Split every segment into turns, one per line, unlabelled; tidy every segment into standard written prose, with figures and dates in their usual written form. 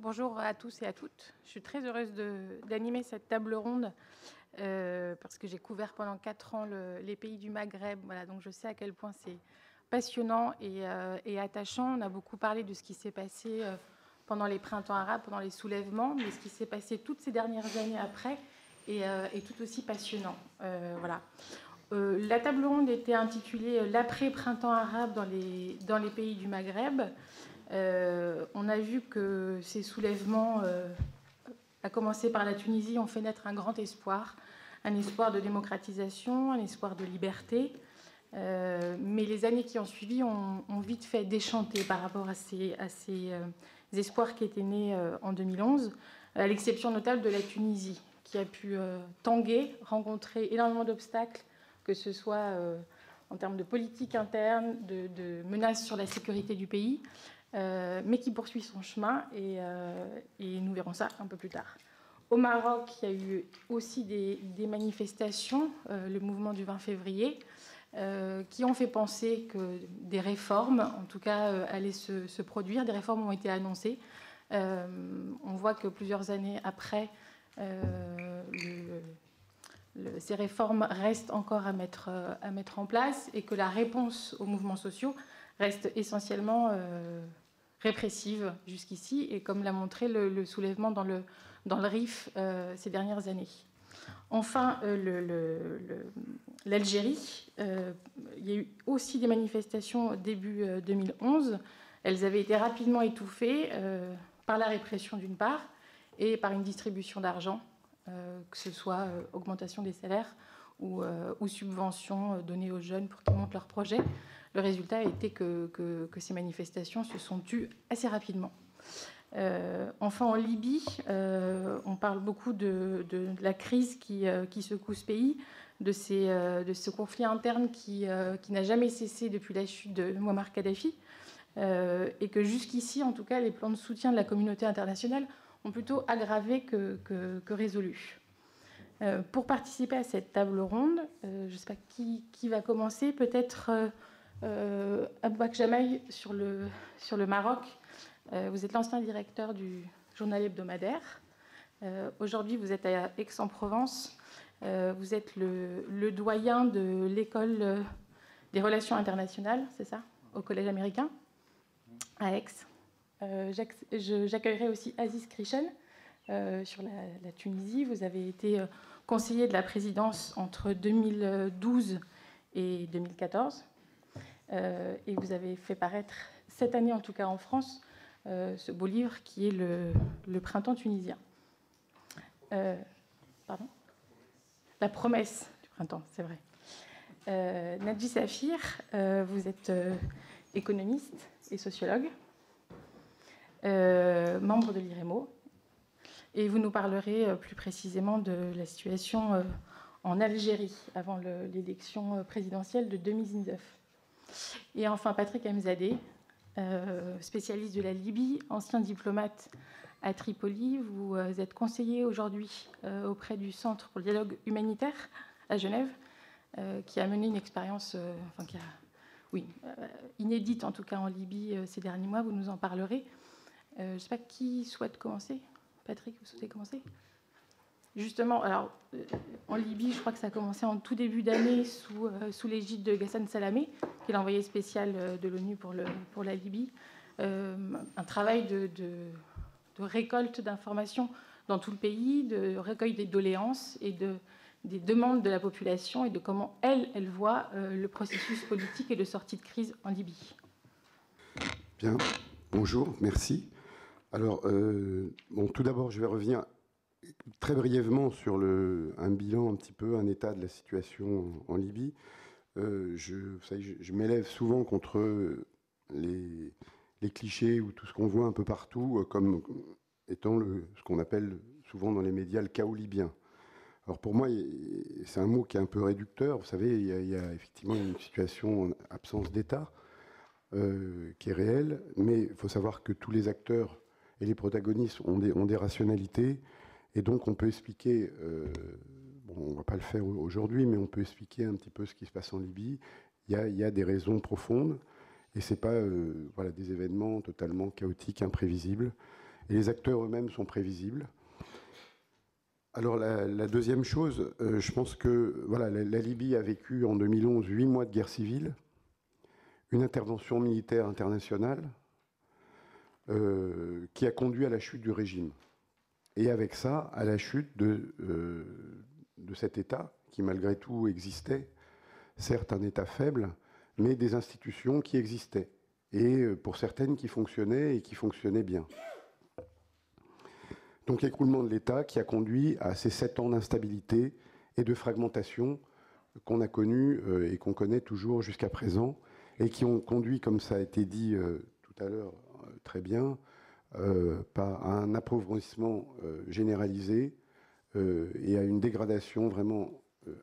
Bonjour à tous et à toutes. Je suis très heureuse d'animer cette table ronde parce que j'ai couvert pendant 4 ans les pays du Maghreb. Voilà, donc je sais à quel point c'est passionnant et attachant. On a beaucoup parlé de ce qui s'est passé pendant les printemps arabes, pendant les soulèvements, mais ce qui s'est passé toutes ces dernières années après est tout aussi passionnant. Voilà. La table ronde était intitulée « L'après-printemps arabe dans les pays du Maghreb ». On a vu que ces soulèvements, à commencer par la Tunisie, ont fait naître un grand espoir, un espoir de démocratisation, un espoir de liberté. Mais les années qui ont suivi ont vite fait déchanter par rapport à ces espoirs qui étaient nés en 2011, à l'exception notable de la Tunisie, qui a pu tanguer, rencontrer énormément d'obstacles, que ce soit en termes de politique interne, de menaces sur la sécurité du pays, mais qui poursuit son chemin et nous verrons ça un peu plus tard. Au Maroc, il y a eu aussi des manifestations, le mouvement du 20 février, qui ont fait penser que des réformes, en tout cas, allaient se produire. Des réformes ont été annoncées. On voit que plusieurs années après, ces réformes restent encore à mettre en place et que la réponse aux mouvements sociaux reste essentiellement répressive jusqu'ici, et comme l'a montré le soulèvement dans le Rif ces dernières années. Enfin, l'Algérie, il y a eu aussi des manifestations début 2011. Elles avaient été rapidement étouffées par la répression d'une part et par une distribution d'argent, que ce soit augmentation des salaires ou subventions données aux jeunes pour qu'ils montent leurs projets. Le résultat a été que ces manifestations se sont tues assez rapidement. Enfin, en Libye, on parle beaucoup de la crise qui secoue ce pays, de ce conflit interne qui n'a jamais cessé depuis la chute de Muammar Kadhafi, et que jusqu'ici, en tout cas, les plans de soutien de la communauté internationale ont plutôt aggravé que résolu. Pour participer à cette table ronde, je ne sais pas qui va commencer, peut-être Aboubak Jamaï sur le Maroc. Vous êtes l'ancien directeur du journal hebdomadaire. Aujourd'hui, vous êtes à Aix-en-Provence. Vous êtes le doyen de l'école des relations internationales, c'est ça, au Collège américain, à Aix. J'accueillerai aussi Aziz Krichen sur la Tunisie. Vous avez été conseiller de la présidence entre 2012 et 2014. Et vous avez fait paraître, cette année en tout cas en France, ce beau livre qui est le Printemps tunisien. Pardon ? La promesse du printemps, c'est vrai. Nadji Safir, vous êtes économiste et sociologue, membre de l'IREMO, et vous nous parlerez plus précisément de la situation en Algérie avant l'élection présidentielle de 2019. Et enfin, Patrick Amzadeh, spécialiste de la Libye, ancien diplomate à Tripoli. Vous êtes conseiller aujourd'hui auprès du Centre pour le dialogue humanitaire à Genève, qui a mené une expérience inédite, en tout cas en Libye, ces derniers mois. Vous nous en parlerez. Je ne sais pas qui souhaite commencer. Patrick, vous souhaitez commencer ? Justement, alors, en Libye, je crois que ça a commencé en tout début d'année sous l'égide de Ghassan Salamé, qui est l'envoyé spécial de l'ONU pour la Libye. Un travail de récolte d'informations dans tout le pays, de recueil des doléances et des demandes de la population et de comment elle voit le processus politique et de sortie de crise en Libye.
Bien, bonjour, merci. Alors, tout d'abord, je vais revenir très brièvement sur un bilan, un état de la situation en Libye. Je m'élève souvent contre les clichés ou tout ce qu'on voit un peu partout comme étant ce qu'on appelle souvent dans les médias le chaos libyen. Alors pour moi, c'est un mot qui est un peu réducteur. Vous savez, il y a effectivement une situation en absence d'État qui est réelle, mais il faut savoir que tous les acteurs et les protagonistes ont des rationalités, et donc on peut expliquer, on ne va pas le faire aujourd'hui, mais on peut expliquer un petit peu ce qui se passe en Libye. Il y a des raisons profondes, et ce n'est pas des événements totalement chaotiques, imprévisibles. et les acteurs eux-mêmes sont prévisibles. Alors la deuxième chose, je pense que voilà, la Libye a vécu en 2011 8 mois de guerre civile, une intervention militaire internationale qui a conduit à la chute du régime. Et avec ça, à la chute de cet État qui malgré tout existait, certes un État faible, mais des institutions qui existaient, et pour certaines qui fonctionnaient et qui fonctionnaient bien. Donc l'écroulement de l'État qui a conduit à ces 7 ans d'instabilité et de fragmentation qu'on a connus et qu'on connaît toujours jusqu'à présent, et qui ont conduit, comme ça a été dit tout à l'heure très bien, à un appauvrissement généralisé et à une dégradation vraiment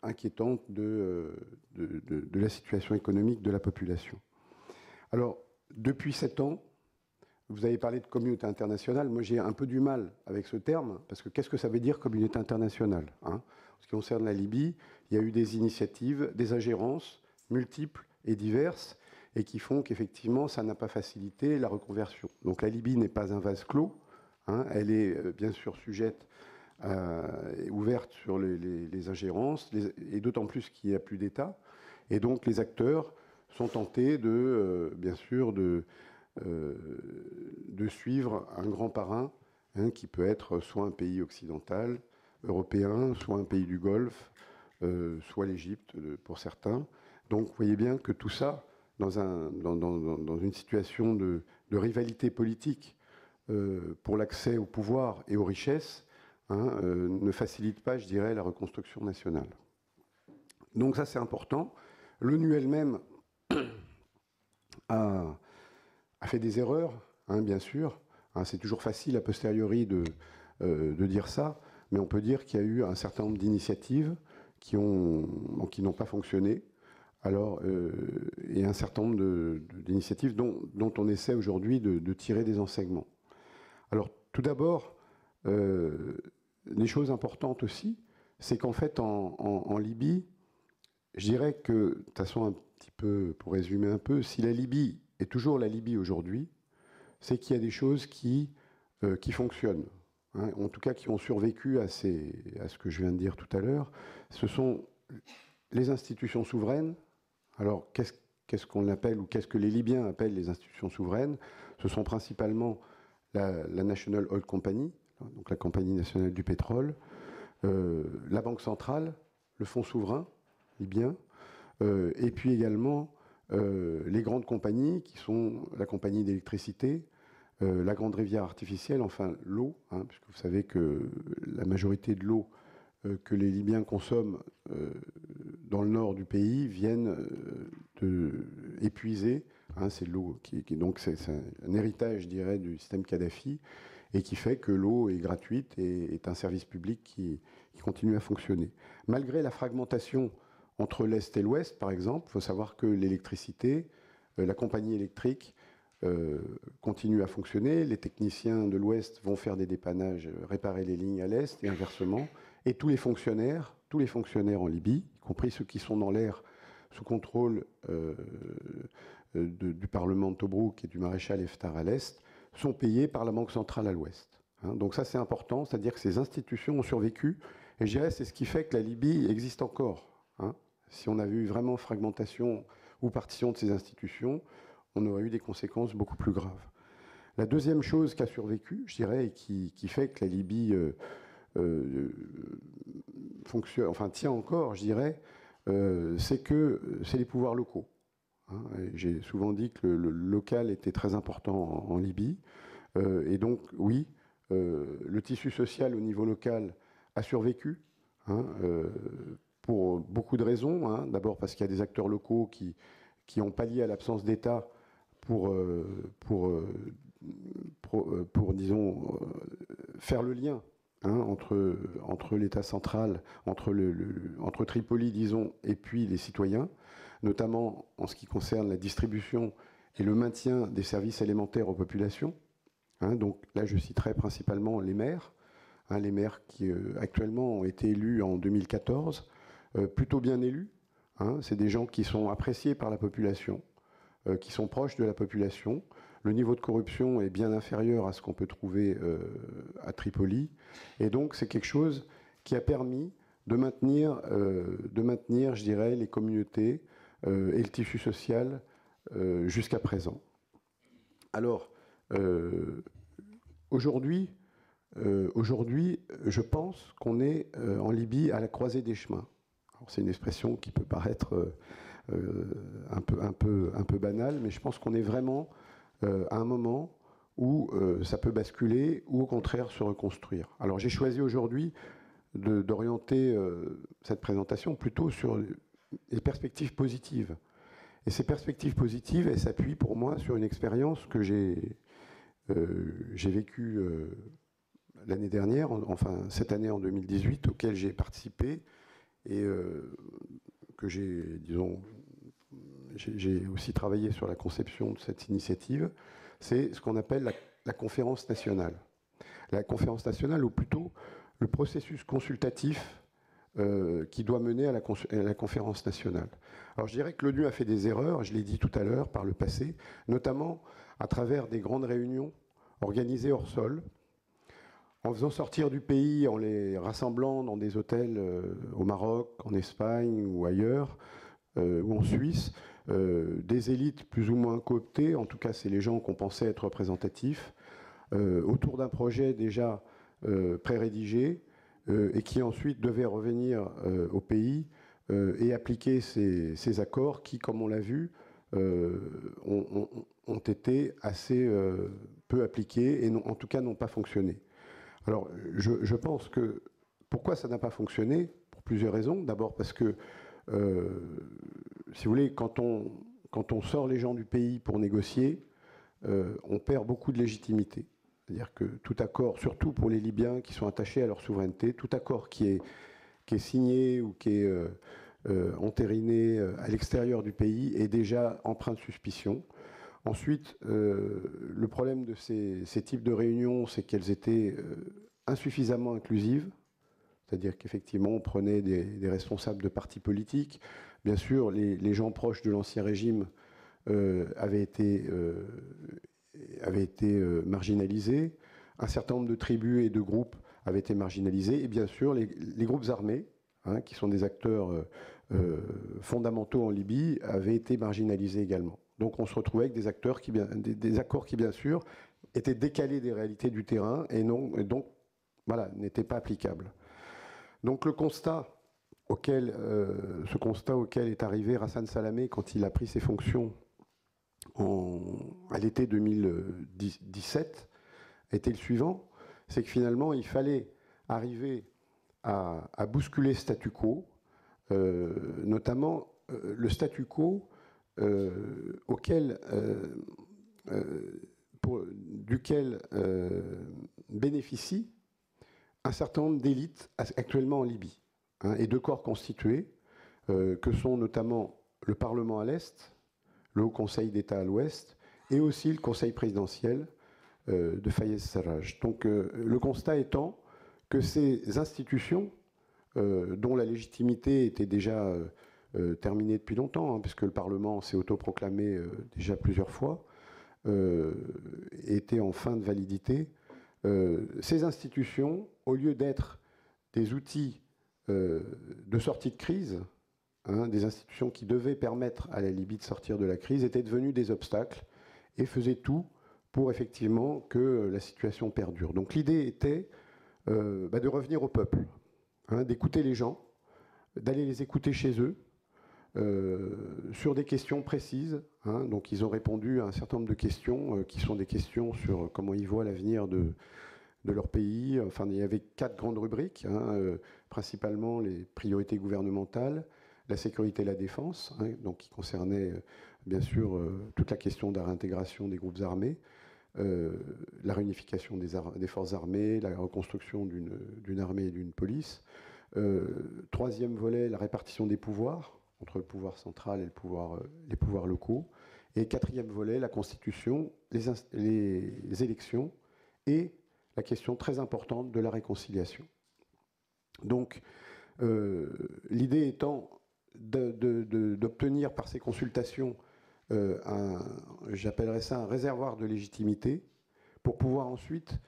inquiétante de la situation économique de la population. Alors, depuis 7 ans, vous avez parlé de communauté internationale. Moi, j'ai un peu du mal avec ce terme, parce que qu'est-ce que ça veut dire communauté internationale, hein? En ce qui concerne la Libye, il y a eu des initiatives, des ingérences multiples et diverses, et qui font qu'effectivement, ça n'a pas facilité la reconversion. Donc la Libye n'est pas un vase clos, hein, elle est bien sûr sujette, ouverte sur les ingérences, et d'autant plus qu'il n'y a plus d'État. Et donc les acteurs sont tentés bien sûr, de suivre un grand parrain, hein, qui peut être soit un pays occidental, européen, soit un pays du Golfe, soit l'Égypte pour certains. Donc vous voyez bien que tout ça, dans une situation de rivalité politique pour l'accès au pouvoir et aux richesses, hein, ne facilite pas, je dirais, la reconstruction nationale. Donc ça, c'est important. L'ONU elle-même a fait des erreurs, hein, bien sûr. Hein, c'est toujours facile a posteriori de dire ça, mais on peut dire qu'il y a eu un certain nombre d'initiatives qui n'ont pas fonctionné. Alors, et un certain nombre d'initiatives dont on essaie aujourd'hui de tirer des enseignements. Alors, tout d'abord, les choses importantes aussi, c'est qu'en fait, en Libye, je dirais que, de toute façon, un petit peu, pour résumer un peu, si la Libye est toujours la Libye aujourd'hui, c'est qu'il y a des choses qui fonctionnent, hein, en tout cas qui ont survécu à ce que je viens de dire tout à l'heure. Ce sont les institutions souveraines. Alors, qu'est-ce qu'on appelle, ou qu'est-ce que les Libyens appellent les institutions souveraines? Ce sont principalement la National Oil Company, donc la Compagnie nationale du pétrole, la Banque centrale, le Fonds souverain libyen, et puis également les grandes compagnies qui sont la compagnie d'électricité, la grande rivière artificielle, enfin l'eau, hein, puisque vous savez que la majorité de l'eau que les Libyens consomment dans le nord du pays viennent épuiser. Hein, c'est l'eau donc c'est un héritage, je dirais, du système Kadhafi, et qui fait que l'eau est gratuite et est un service public qui continue à fonctionner. Malgré la fragmentation entre l'Est et l'Ouest, par exemple, il faut savoir que l'électricité, la compagnie électrique continue à fonctionner, les techniciens de l'Ouest vont faire des dépannages, réparer les lignes à l'Est et inversement, et tous les fonctionnaires en Libye, y compris ceux qui sont dans l'air sous contrôle du Parlement de Tobrouk et du maréchal Haftar à l'Est, sont payés par la Banque centrale à l'Ouest. Hein, donc ça c'est important, c'est-à-dire que ces institutions ont survécu, et je dirais c'est ce qui fait que la Libye existe encore. Hein. Si on avait eu vraiment fragmentation ou partition de ces institutions, on aurait eu des conséquences beaucoup plus graves. La deuxième chose qui a survécu, je dirais, et qui fait que la Libye fonctionne, enfin tient encore, je dirais, c'est les pouvoirs locaux. Hein. J'ai souvent dit que le local était très important en Libye. Et donc, oui, le tissu social au niveau local a survécu, hein, pour beaucoup de raisons. Hein. D'abord parce qu'il y a des acteurs locaux qui ont pallié à l'absence d'État pour disons, faire le lien, hein, entre l'État central, entre Tripoli, disons, et puis les citoyens, notamment en ce qui concerne la distribution et le maintien des services élémentaires aux populations. Hein, donc là, je citerai principalement les maires, hein, les maires qui actuellement ont été élus en 2014, plutôt bien élus. Hein, c'est des gens qui sont appréciés par la population, qui sont proches de la population. le niveau de corruption est bien inférieur à ce qu'on peut trouver à Tripoli. Et donc, c'est quelque chose qui a permis de maintenir, je dirais, les communautés et le tissu social jusqu'à présent. Alors, aujourd'hui, je pense qu'on est en Libye à la croisée des chemins. C'est une expression qui peut paraître un peu banale, mais je pense qu'on est vraiment à un moment où ça peut basculer ou au contraire se reconstruire. Alors j'ai choisi aujourd'hui d'orienter cette présentation plutôt sur les perspectives positives. Et ces perspectives positives, elles s'appuient pour moi sur une expérience que j'ai vécue l'année dernière, enfin cette année en 2018, auquel j'ai participé et que j'ai aussi travaillé sur la conception de cette initiative. C'est ce qu'on appelle la conférence nationale. La conférence nationale, ou plutôt le processus consultatif qui doit mener à la conférence nationale. Alors je dirais que l'ONU a fait des erreurs, je l'ai dit tout à l'heure, par le passé, notamment à travers des grandes réunions organisées hors sol, en faisant sortir du pays, en les rassemblant dans des hôtels au Maroc, en Espagne ou ailleurs, ou en Suisse, des élites plus ou moins cooptées, en tout cas c'est les gens qu'on pensait être représentatifs, autour d'un projet déjà pré-rédigé, et qui ensuite devait revenir au pays et appliquer ces accords qui, comme on l'a vu, ont été assez peu appliqués et en tout cas n'ont pas fonctionné. Alors je pense que pourquoi ça n'a pas fonctionné? Pour plusieurs raisons. D'abord parce que, si vous voulez, quand on sort les gens du pays pour négocier, on perd beaucoup de légitimité. C'est-à-dire que tout accord, surtout pour les Libyens qui sont attachés à leur souveraineté, tout accord qui est signé ou qui est entériné à l'extérieur du pays est déjà empreint de suspicion. Ensuite, le problème de ces types de réunions, c'est qu'elles étaient insuffisamment inclusives. C'est-à-dire qu'effectivement, on prenait des responsables de partis politiques. Bien sûr, les gens proches de l'ancien régime avaient été marginalisés. Un certain nombre de tribus et de groupes avaient été marginalisés. Et bien sûr, les groupes armés, hein, qui sont des acteurs fondamentaux en Libye, avaient été marginalisés également. Donc on se retrouvait avec des accords qui, bien sûr, étaient décalés des réalités du terrain et donc voilà, n'étaient pas applicables. Donc ce constat auquel est arrivé Hassan Salamé quand il a pris ses fonctions à l'été 2017 était le suivant, c'est que finalement il fallait arriver à bousculer le statu quo, notamment le statu quo duquel bénéficient un certain nombre d'élites actuellement en Libye, hein, et de corps constitués, que sont notamment le Parlement à l'Est, le Haut Conseil d'État à l'Ouest, et aussi le Conseil présidentiel de Fayez Sarraj. Donc le constat étant que ces institutions, dont la légitimité était déjà terminée depuis longtemps, hein, puisque le Parlement s'est autoproclamé déjà plusieurs fois, étaient en fin de validité, ces institutions, au lieu d'être des outils de sortie de crise, hein, des institutions qui devaient permettre à la Libye de sortir de la crise, étaient devenues des obstacles et faisaient tout pour effectivement que la situation perdure. Donc l'idée était de revenir au peuple, hein, d'écouter les gens, d'aller les écouter chez eux, sur des questions précises, hein. Donc ils ont répondu à un certain nombre de questions qui sont des questions sur comment ils voient l'avenir de leur pays. Enfin, il y avait 4 grandes rubriques, hein, principalement les priorités gouvernementales, la sécurité et la défense, hein, donc qui concernait bien sûr toute la question de la réintégration des groupes armés, la réunification des forces armées, la reconstruction d'une armée et d'une police. Troisième volet, la répartition des pouvoirs entre le pouvoir central et les pouvoirs locaux. Et quatrième volet, la Constitution, les élections et la question très importante de la réconciliation. Donc, l'idée étant d'obtenir par ces consultations j'appellerais ça un réservoir de légitimité, pour pouvoir ensuite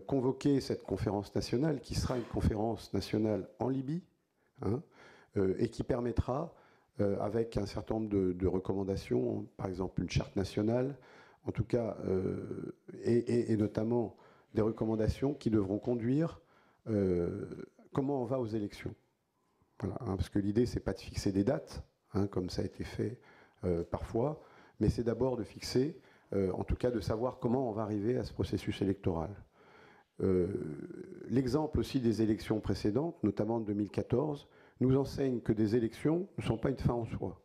convoquer cette conférence nationale, qui sera une conférence nationale en Libye, hein, et qui permettra, avec un certain nombre de recommandations, par exemple une charte nationale, en tout cas, et notamment des recommandations qui devront conduire comment on va aux élections. Voilà, hein, parce que l'idée, c'est pas de fixer des dates, hein, comme ça a été fait parfois, mais c'est d'abord de fixer, en tout cas de savoir comment on va arriver à ce processus électoral. L'exemple aussi des élections précédentes, notamment de 2014, nous enseigne que des élections ne sont pas une fin en soi.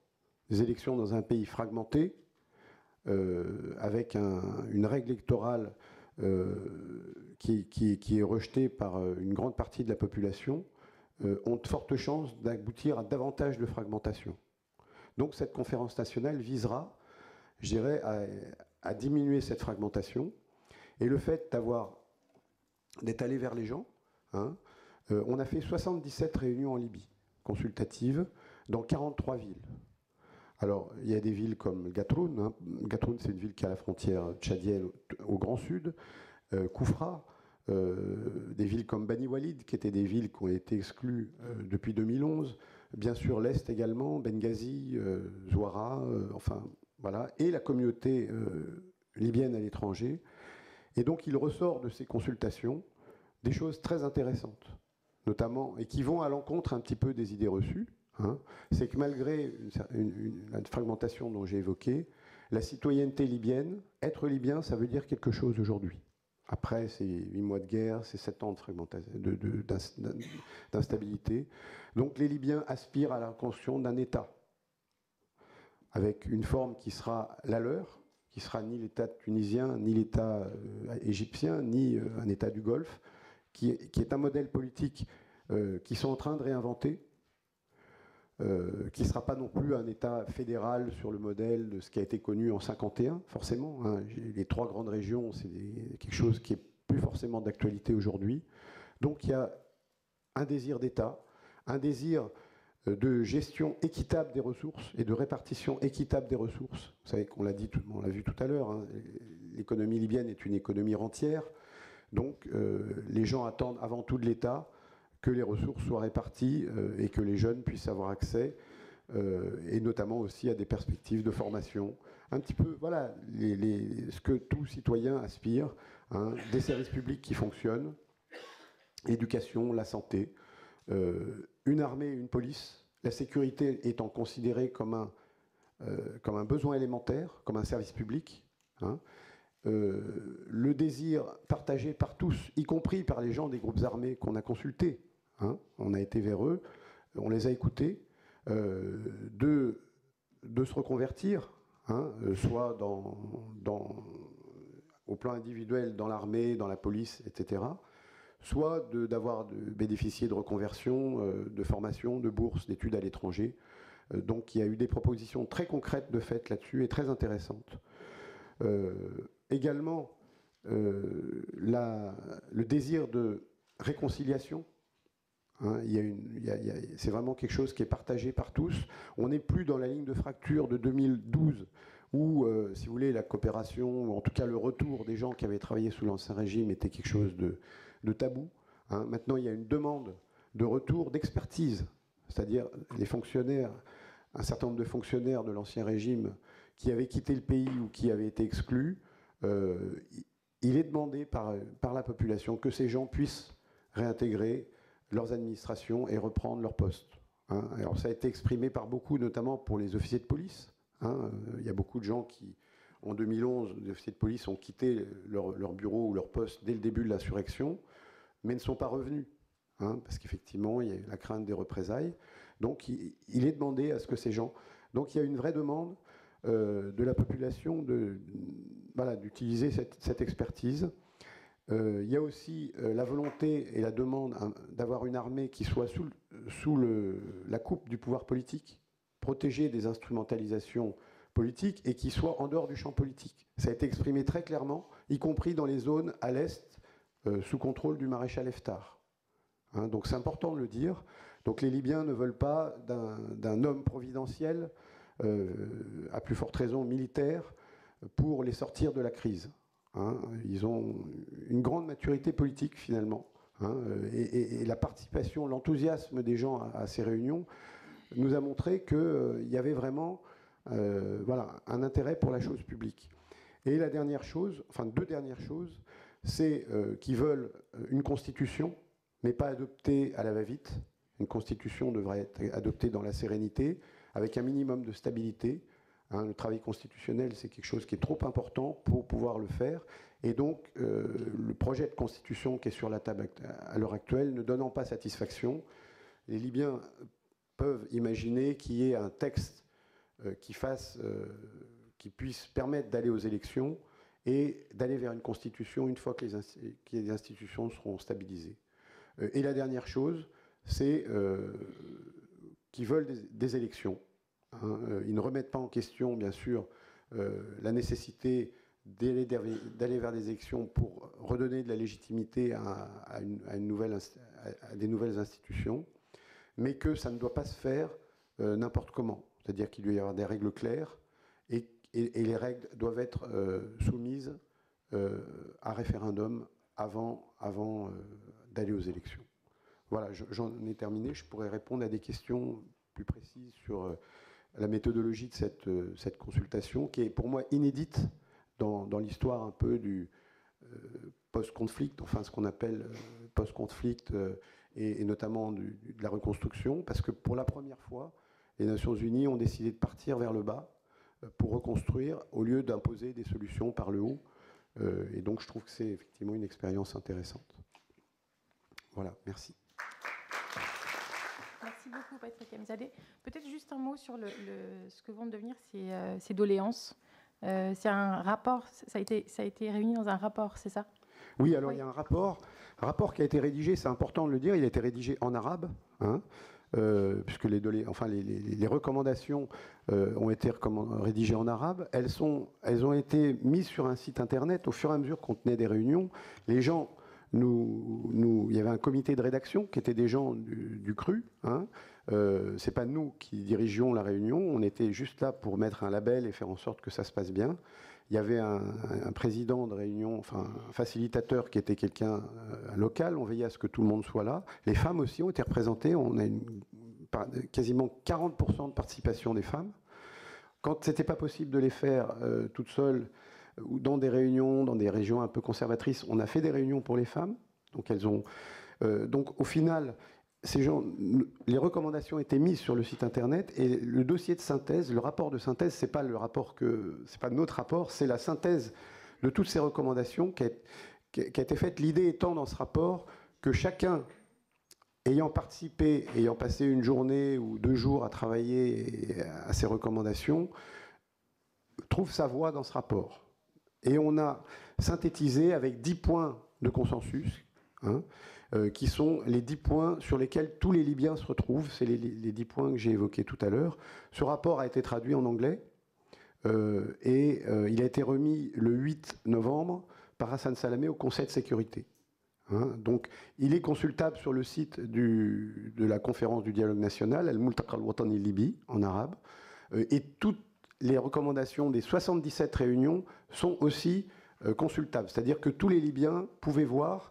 Des élections dans un pays fragmenté, avec une règle électorale qui est rejetée par une grande partie de la population, ont de fortes chances d'aboutir à davantage de fragmentation. Donc cette conférence nationale visera, je dirais, à diminuer cette fragmentation. Et le fait d'être allé vers les gens, hein, on a fait 77 réunions en Libye, consultatives, dans 43 villes. Alors, il y a des villes comme Gatroun. Hein. Gatroun, c'est une ville qui est à la frontière tchadienne au grand sud. Koufra, des villes comme Bani Walid, qui étaient des villes qui ont été exclues depuis 2011. Bien sûr, l'Est également, Benghazi, Zouara, enfin, voilà. Et la communauté libyenne à l'étranger. Et donc, il ressort de ces consultations des choses très intéressantes, notamment, et qui vont à l'encontre un petit peu des idées reçues. Hein, c'est que malgré la fragmentation dont j'ai évoqué, la citoyenneté libyenne, être libyen, ça veut dire quelque chose aujourd'hui. Après, c'est 8 mois de guerre, c'est 7 ans d'instabilité. Donc les Libyens aspirent à la construction d'un État, avec une forme qui sera la leur, qui sera ni l'État tunisien, ni l'État égyptien, ni un État du Golfe, qui est un modèle politique qu'ils sont en train de réinventer, qui ne sera pas non plus un État fédéral sur le modèle de ce qui a été connu en 1951, forcément. Hein. Les 3 grandes régions, c'est quelque chose qui n'est plus forcément d'actualité aujourd'hui. Donc il y a un désir d'État, un désir de gestion équitable des ressources et de répartition équitable des ressources. Vous savez qu'on l'a dit, on l'a vu tout à l'heure, hein, l'économie libyenne est une économie rentière. Donc les gens attendent avant tout de l'État que les ressources soient réparties et que les jeunes puissent avoir accès, et notamment aussi à des perspectives de formation. Un petit peu, voilà, ce que tout citoyen aspire, hein, des services publics qui fonctionnent, l'éducation, la santé, une armée, une police, la sécurité étant considérée comme un besoin élémentaire, comme un service public, hein, le désir partagé par tous, y compris par les gens des groupes armés qu'on a consultés, hein, on a été vers eux, on les a écoutés, de se reconvertir, hein, soit au plan individuel dans l'armée, dans la police, etc., soit de bénéficier de reconversion, de formation, de bourses, d'études à l'étranger. Donc il y a eu des propositions très concrètes de fait là-dessus et très intéressantes. Également, le désir de réconciliation. Hein, c'est vraiment quelque chose qui est partagé par tous. On n'est plus dans la ligne de fracture de 2012 où, si vous voulez, la coopération, ou en tout cas le retour des gens qui avaient travaillé sous l'Ancien Régime était quelque chose de tabou. Hein. Maintenant, il y a une demande de retour d'expertise, c'est-à-dire les fonctionnaires, un certain nombre de fonctionnaires de l'Ancien Régime qui avaient quitté le pays ou qui avaient été exclus. Il est demandé par la population que ces gens puissent réintégrer leurs administrations et reprendre leur poste. Hein. Alors ça a été exprimé par beaucoup, notamment pour les officiers de police. Hein. Il y a beaucoup de gens qui, en 2011, les officiers de police ont quitté leur bureau ou leur poste dès le début de l'insurrection, mais ne sont pas revenus, hein, parce qu'effectivement, il y a la crainte des représailles. Donc il est demandé à ce que ces gens... Donc il y a une vraie demande de la population d'utiliser cette expertise. Il y a aussi la volonté et la demande d'avoir une armée qui soit sous la coupe du pouvoir politique, protégée des instrumentalisations politiques et qui soit en dehors du champ politique. Ça a été exprimé très clairement, y compris dans les zones à l'est, sous contrôle du maréchal Haftar. Hein, donc c'est important de le dire. Donc les Libyens ne veulent pas d'un homme providentiel à plus forte raison militaires, pour les sortir de la crise. Hein. Ils ont une grande maturité politique, finalement. Hein, et la participation, l'enthousiasme des gens à ces réunions nous a montré qu'il y avait vraiment voilà, un intérêt pour la chose publique. Et la dernière chose, enfin deux dernières choses, c'est qu'ils veulent une constitution, mais pas adoptée à la va-vite. Une constitution devrait être adoptée dans la sérénité, avec un minimum de stabilité. Hein, le travail constitutionnel, c'est quelque chose qui est trop important pour pouvoir le faire. Et donc, le projet de constitution qui est sur la table à l'heure actuelle ne donnant pas satisfaction, les Libyens peuvent imaginer qu'il y ait un texte qui puisse permettre d'aller aux élections et d'aller vers une constitution une fois que les institutions seront stabilisées. Et la dernière chose, c'est qu'ils veulent des élections. Hein. Ils ne remettent pas en question, bien sûr, la nécessité d'aller vers des élections pour redonner de la légitimité à des nouvelles institutions, mais que ça ne doit pas se faire n'importe comment. C'est-à-dire qu'il doit y avoir des règles claires et les règles doivent être soumises à référendum avant d'aller aux élections. Voilà, j'en ai terminé. Je pourrais répondre à des questions plus précises sur la méthodologie de cette consultation, qui est pour moi inédite dans l'histoire un peu du post-conflict, enfin ce qu'on appelle post-conflict, et notamment de la reconstruction, parce que pour la première fois, les Nations Unies ont décidé de partir vers le bas pour reconstruire, au lieu d'imposer des solutions par le haut. Et donc je trouve que c'est effectivement une expérience intéressante. Voilà, merci.
Merci beaucoup, Patrick Amzadeh. Peut-être juste un mot sur ce que vont devenir ces doléances. C'est un rapport, ça a été réuni dans un rapport, c'est ça?
Oui, alors il y a un rapport qui a été rédigé, c'est important de le dire, il a été rédigé en arabe, hein, puisque les recommandations ont été rédigées en arabe. Elles ont été mises sur un site internet au fur et à mesure qu'on tenait des réunions. Les gens, il y avait un comité de rédaction qui était des gens du CRU. Hein. C'est pas nous qui dirigions la réunion, on était juste là pour mettre un label et faire en sorte que ça se passe bien. Il y avait un président de réunion, enfin un facilitateur qui était quelqu'un local. On veillait à ce que tout le monde soit là. Les femmes aussi ont été représentées. On a quasiment 40% de participation des femmes. Quand c'était pas possible de les faire toutes seules ou dans des réunions, dans des régions un peu conservatrices, on a fait des réunions pour les femmes. Donc donc au final, les recommandations étaient mises sur le site internet et le dossier de synthèse, le rapport de synthèse, c'est pas notre rapport, c'est la synthèse de toutes ces recommandations qui a été faite. L'idée étant dans ce rapport que chacun ayant participé, ayant passé une journée ou 2 jours à travailler à ces recommandations, trouve sa voie dans ce rapport. Et on a synthétisé avec 10 points de consensus, hein, qui sont les 10 points sur lesquels tous les Libyens se retrouvent. C'est les 10 points que j'ai évoqués tout à l'heure. Ce rapport a été traduit en anglais et il a été remis le 8 novembre par Hassan Salamé au Conseil de sécurité. Hein, donc, il est consultable sur le site de la conférence du dialogue national, Al-Multaqa al-Watani Libye, en arabe, et toutes les recommandations des 77 réunions sont aussi consultables. C'est-à-dire que tous les Libyens pouvaient voir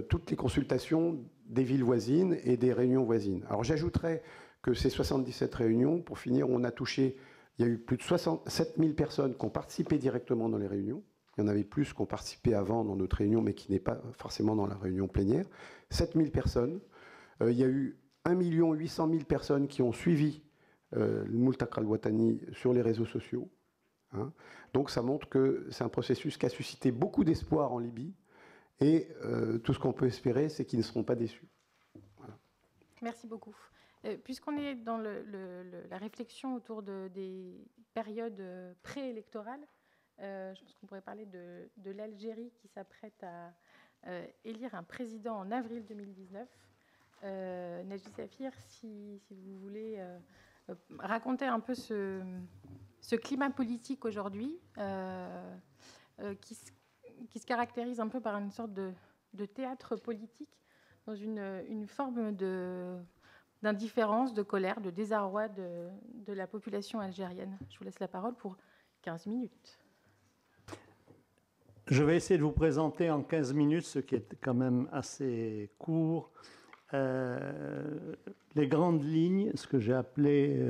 toutes les consultations des villes voisines et des réunions voisines. Alors j'ajouterais que ces 77 réunions, pour finir, il y a eu plus de 7 000 personnes qui ont participé directement dans les réunions. Il y en avait plus qui ont participé avant dans notre réunion, mais qui n'est pas forcément dans la réunion plénière. 7 000 personnes. Il y a eu 1 800 000 personnes qui ont suivi le Multaqa al-Watani sur les réseaux sociaux. Hein. Donc ça montre que c'est un processus qui a suscité beaucoup d'espoir en Libye. Et tout ce qu'on peut espérer, c'est qu'ils ne seront pas déçus. Voilà.
Merci beaucoup. Puisqu'on est dans la réflexion autour des périodes préélectorales, je pense qu'on pourrait parler de l'Algérie qui s'apprête à élire un président en avril 2019. Naji Safir, si vous voulez raconter un peu ce climat politique aujourd'hui qui se caractérise un peu par une sorte de théâtre politique dans une forme d'indifférence, de colère, de désarroi de la population algérienne. Je vous laisse la parole pour 15 minutes.
Je vais essayer de vous présenter en 15 minutes, ce qui est quand même assez court, les grandes lignes, ce que j'ai appelé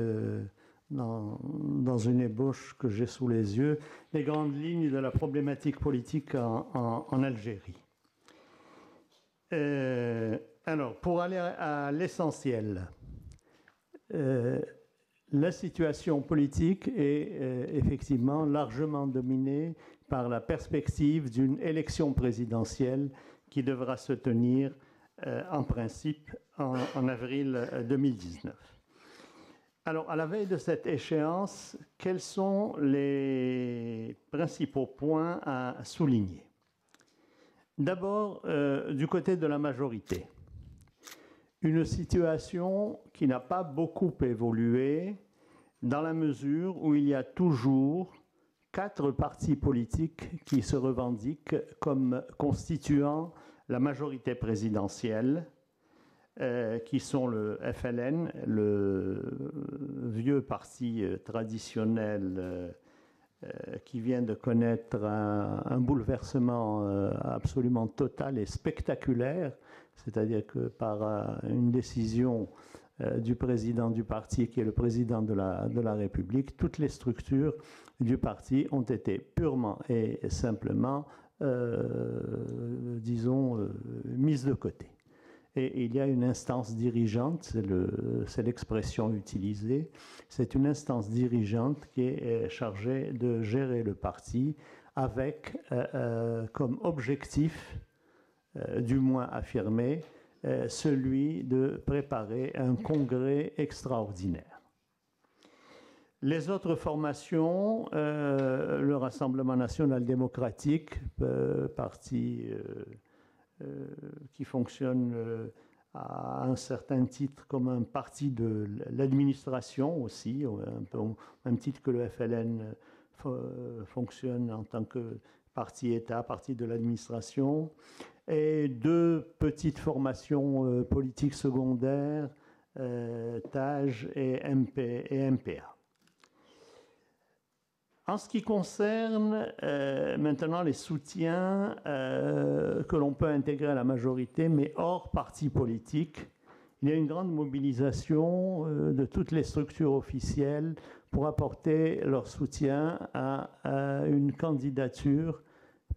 dans une ébauche que j'ai sous les yeux, les grandes lignes de la problématique politique en Algérie. Alors, pour aller à l'essentiel, la situation politique est effectivement largement dominée par la perspective d'une élection présidentielle qui devra se tenir en principe en avril 2019. Alors, à la veille de cette échéance, quels sont les principaux points à souligner? D'abord, du côté de la majorité, une situation qui n'a pas beaucoup évolué dans la mesure où il y a toujours 4 partis politiques qui se revendiquent comme constituant la majorité présidentielle, qui sont le FLN, le vieux parti traditionnel qui vient de connaître un bouleversement absolument total et spectaculaire, c'est-à-dire que par une décision du président du parti, qui est le président de la République, toutes les structures du parti ont été purement et simplement, disons, mises de côté. Et il y a une instance dirigeante, c'est l'expression utilisée, c'est une instance dirigeante qui est chargée de gérer le parti avec comme objectif, du moins affirmé, celui de préparer un congrès extraordinaire. Les autres formations, le Rassemblement national démocratique, parti qui fonctionne à un certain titre comme un parti de l'administration aussi, un peu au même titre que le FLN fonctionne en tant que parti-État, parti de l'administration, et 2 petites formations politiques secondaires, TAJ et MPA. En ce qui concerne maintenant les soutiens que l'on peut intégrer à la majorité, mais hors parti politique, il y a une grande mobilisation de toutes les structures officielles pour apporter leur soutien à une candidature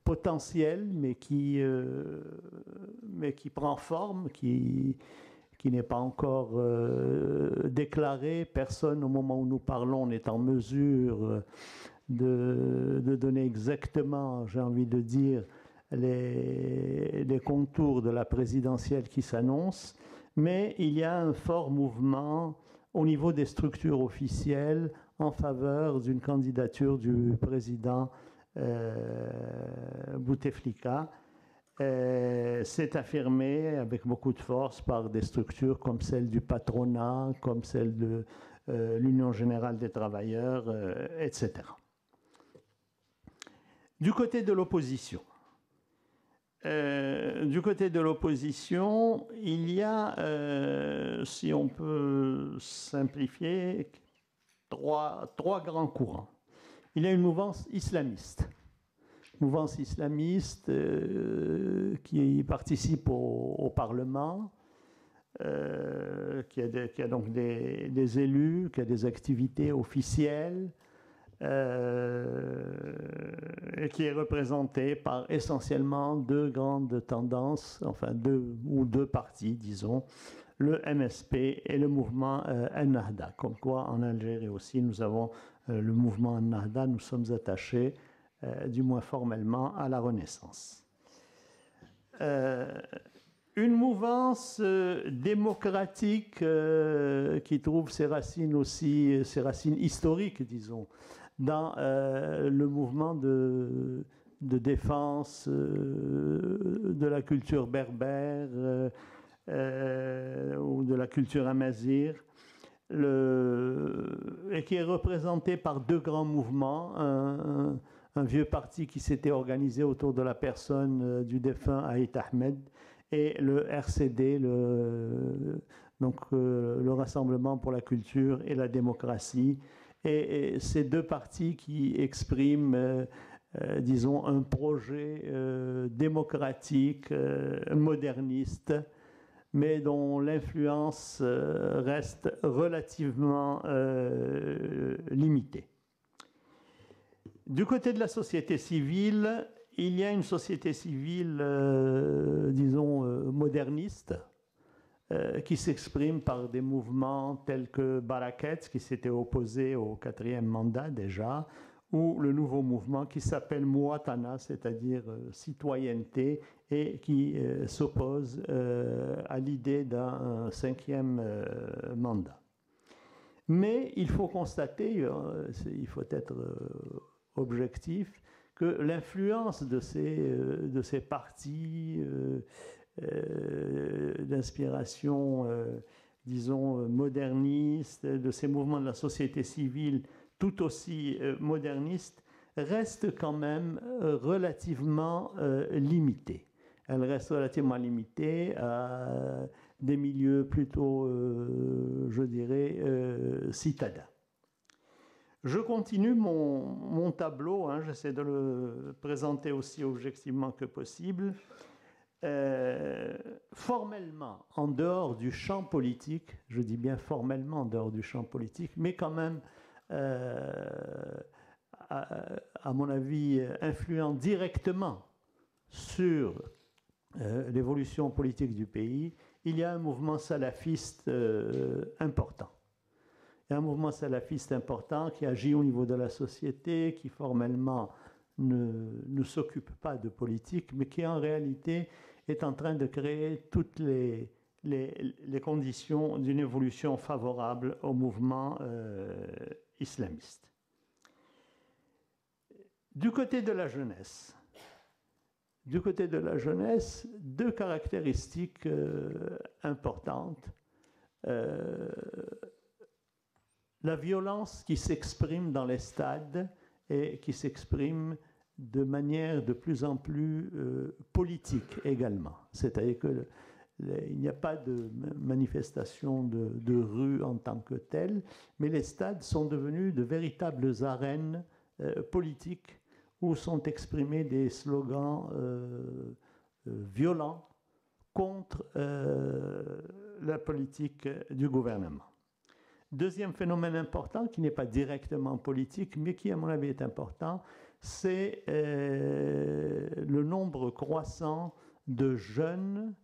potentielle, mais qui prend forme, qui n'est pas encore déclarée. Personne, au moment où nous parlons, n'est en mesure de donner exactement, j'ai envie de dire, les contours de la présidentielle qui s'annonce, mais il y a un fort mouvement au niveau des structures officielles en faveur d'une candidature du président Bouteflika. C'est affirmé avec beaucoup de force par des structures comme celle du patronat, comme celle de l'Union générale des travailleurs, etc. Du côté de l'opposition, il y a, si on peut simplifier, trois grands courants. Il y a une mouvance islamiste. Qui participe au Parlement, qui a donc des élus, qui a des activités officielles, et qui est représentée par essentiellement 2 grandes tendances, enfin 2 partis, disons, le MSP et le mouvement Ennahda. Comme quoi, en Algérie aussi, nous avons le mouvement Ennahda, nous sommes attachés, du moins formellement, à la Renaissance. Une mouvance démocratique qui trouve ses racines aussi, ses racines historiques, disons, dans le mouvement de défense de la culture berbère ou de la culture amazigh, et qui est représenté par 2 grands mouvements, un vieux parti qui s'était organisé autour de la personne du défunt Aït Ahmed, et le RCD, le donc le Rassemblement pour la culture et la démocratie. Et ces deux partis qui expriment, disons, un projet démocratique, moderniste, mais dont l'influence reste relativement limitée. Du côté de la société civile, il y a une société civile, disons, moderniste, qui s'exprime par des mouvements tels que Barakat, qui s'était opposé au 4e mandat déjà, ou le nouveau mouvement qui s'appelle Muwatana, c'est-à-dire citoyenneté, et qui s'oppose à l'idée d'un 5e mandat. Mais il faut constater, il faut être objectif, que l'influence de ces partis d'inspiration, disons, moderniste, de ces mouvements de la société civile tout aussi modernistes, reste quand même relativement limitée. Elle reste relativement limitée à des milieux plutôt, je dirais, citadins. Je continue mon tableau, hein, j'essaie de le présenter aussi objectivement que possible. Formellement, en dehors du champ politique, je dis bien formellement en dehors du champ politique, mais quand même, à mon avis, influent directement sur l'évolution politique du pays, il y a un mouvement salafiste important. Il y a un mouvement salafiste important qui agit au niveau de la société, qui formellement ne s'occupe pas de politique, mais qui en réalité est en train de créer toutes les conditions d'une évolution favorable au mouvement islamiste. Du côté de la jeunesse, deux caractéristiques importantes. La violence qui s'exprime dans les stades et qui s'exprime de manière de plus en plus politique également. C'est-à-dire qu'il n'y a pas de manifestation de rue en tant que telle, mais les stades sont devenus de véritables arènes politiques où sont exprimés des slogans violents contre la politique du gouvernement. Deuxième phénomène important, qui n'est pas directement politique, mais qui, à mon avis, est important, c'est le nombre croissant de jeunes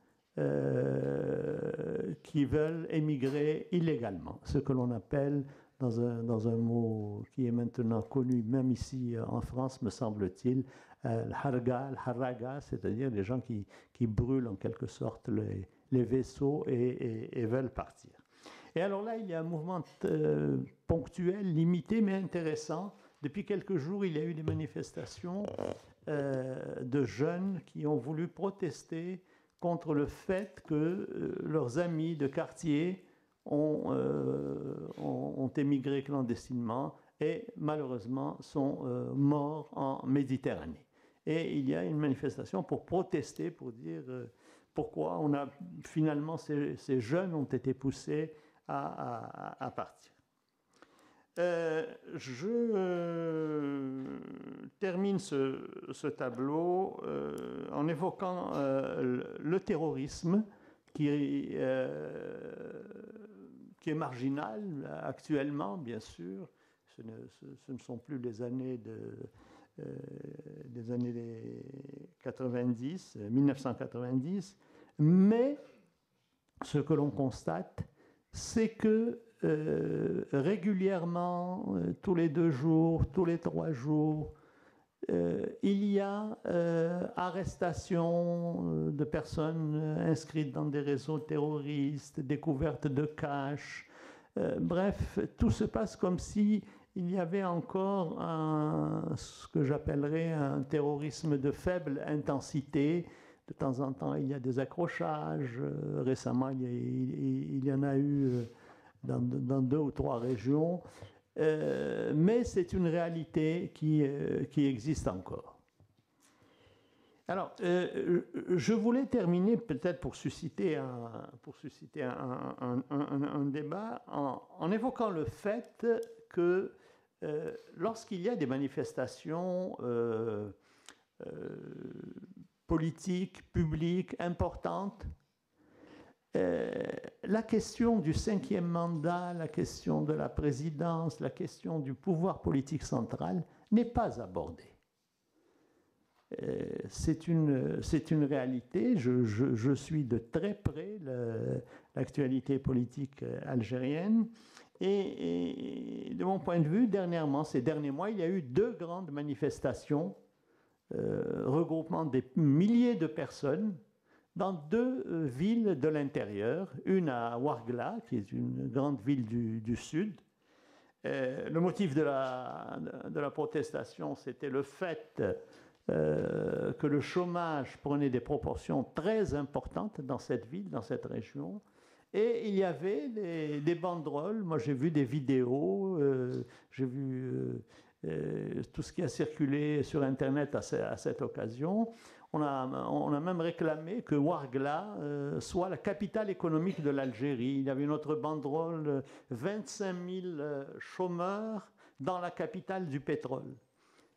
qui veulent émigrer illégalement, ce que l'on appelle, dans un mot qui est maintenant connu, même ici en France, me semble-t-il, l'harraga, c'est-à-dire les gens qui brûlent en quelque sorte les vaisseaux et veulent partir. Et alors là, il y a un mouvement ponctuel, limité, mais intéressant. Depuis quelques jours, il y a eu des manifestations de jeunes qui ont voulu protester contre le fait que leurs amis de quartier ont émigré clandestinement et malheureusement sont morts en Méditerranée. Et il y a une manifestation pour protester, pour dire pourquoi finalement ces jeunes ont été poussés à partir. Je termine ce tableau en évoquant le terrorisme qui est marginal actuellement, bien sûr. Ce ne sont plus les années des années 90, 1990, mais ce que l'on constate, c'est que régulièrement, tous les 2 jours, tous les 3 jours, il y a arrestation de personnes inscrites dans des réseaux terroristes, découverte de cash. Bref, tout se passe comme si il y avait encore ce que j'appellerais un terrorisme de faible intensité. De temps en temps, il y a des accrochages. Récemment, il y en a eu dans 2 ou 3 régions. Mais c'est une réalité qui existe encore. Alors, je voulais terminer peut-être pour susciter un débat en évoquant le fait que lorsqu'il y a des manifestations politiques, publiques, importantes, la question du 5e mandat, la question de la présidence, la question du pouvoir politique central n'est pas abordée. C'est une réalité. Je suis de très près l'actualité politique algérienne. Et de mon point de vue, dernièrement, ces derniers mois, il y a eu 2 grandes manifestations, regroupement des milliers de personnes dans 2 villes de l'intérieur. Une à Ouargla, qui est une grande ville du sud. Le motif de la protestation, c'était le fait que le chômage prenait des proportions très importantes dans cette ville, dans cette région. Et il y avait des banderoles. Moi, j'ai vu des vidéos, j'ai vu tout ce qui a circulé sur Internet à cette occasion. On a même réclamé que Ouargla soit la capitale économique de l'Algérie. Il y avait une autre banderole, 25 000 chômeurs dans la capitale du pétrole.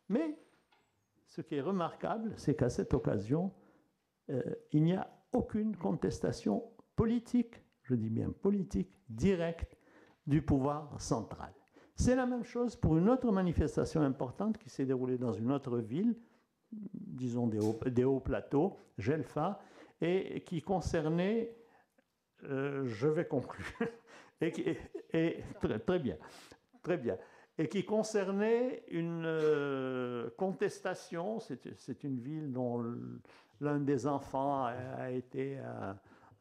Mais ce qui est remarquable, c'est qu'à cette occasion, il n'y a aucune contestation politique, je dis bien politique, directe du pouvoir central. C'est la même chose pour une autre manifestation importante qui s'est déroulée dans une autre ville, disons des hauts plateaux, Gelfa, et qui concernait, je vais conclure, très bien, et qui concernait une contestation. C'est une ville dont l'un des enfants a été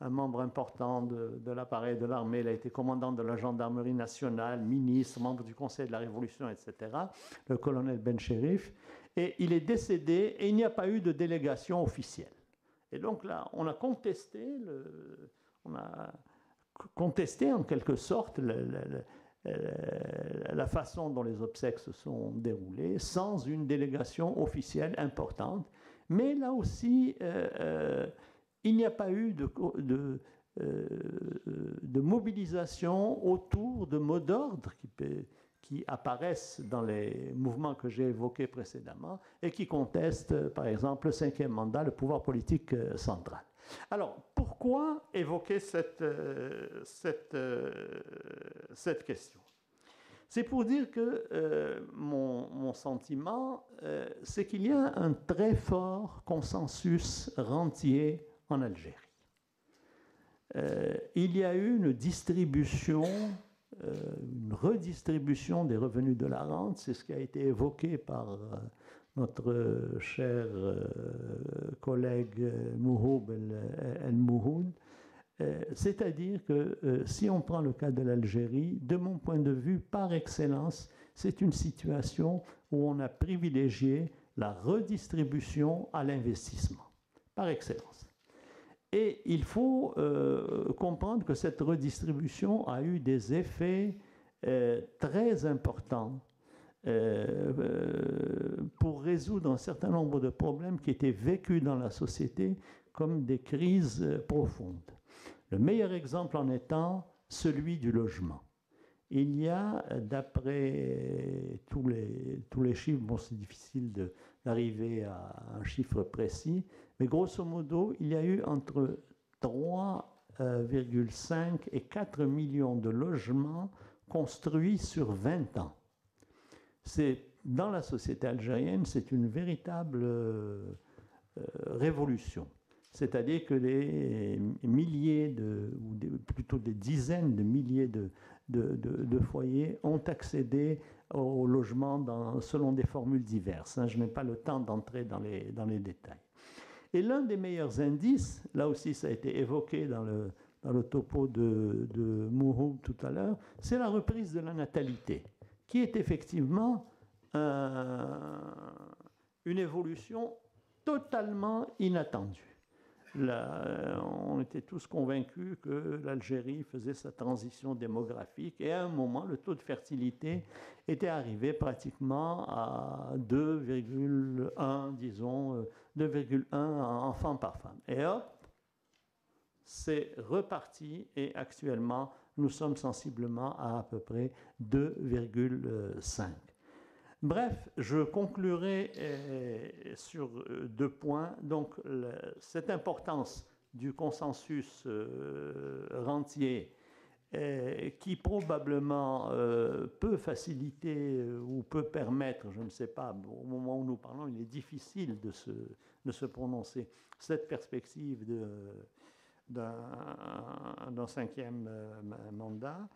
un membre important de l'appareil de l'armée. Il a été commandant de la gendarmerie nationale, ministre, membre du Conseil de la Révolution, etc., le colonel Ben Cherif. Et il est décédé et il n'y a pas eu de délégation officielle. Et donc là, on a contesté en quelque sorte la façon dont les obsèques se sont déroulées, sans une délégation officielle importante. Mais là aussi, il n'y a pas eu de mobilisation autour de mots d'ordre qui apparaissent dans les mouvements que j'ai évoqués précédemment et qui contestent, par exemple, le 5e mandat, le pouvoir politique central. Alors, pourquoi évoquer cette question? C'est pour dire que mon sentiment, c'est qu'il y a un très fort consensus rentier en Algérie. Il y a eu une redistribution des revenus de la rente. C'est ce qui a été évoqué par notre cher collègue Mouhoub El Mouhoud. C'est-à-dire que si on prend le cas de l'Algérie, de mon point de vue, par excellence, c'est une situation où on a privilégié la redistribution à l'investissement, par excellence. Et il faut comprendre que cette redistribution a eu des effets très importants pour résoudre un certain nombre de problèmes qui étaient vécus dans la société comme des crises profondes. Le meilleur exemple en étant celui du logement. Il y a, d'après tous les chiffres, bon, c'est difficile d'arriver à un chiffre précis, mais grosso modo, il y a eu entre 3,5 et 4 millions de logements construits sur 20 ans. Dans la société algérienne, c'est une véritable révolution. C'est-à-dire que des milliers plutôt des dizaines de milliers de foyers ont accédé au logement selon des formules diverses. Je n'ai pas le temps d'entrer dans les détails. Et l'un des meilleurs indices, là aussi ça a été évoqué dans le topo de Mouhoub tout à l'heure, c'est la reprise de la natalité, qui est effectivement une évolution totalement inattendue. on était tous convaincus que l'Algérie faisait sa transition démographique et à un moment, le taux de fertilité était arrivé pratiquement à 2,1, disons, 2,1 enfants par femme. Et hop, c'est reparti et actuellement, nous sommes sensiblement à peu près 2,5. Bref, je conclurai sur 2 points. Donc, cette importance du consensus rentier qui probablement peut faciliter ou peut permettre, je ne sais pas, au moment où nous parlons, il est difficile de se prononcer, cette perspective d'un 5e mandat.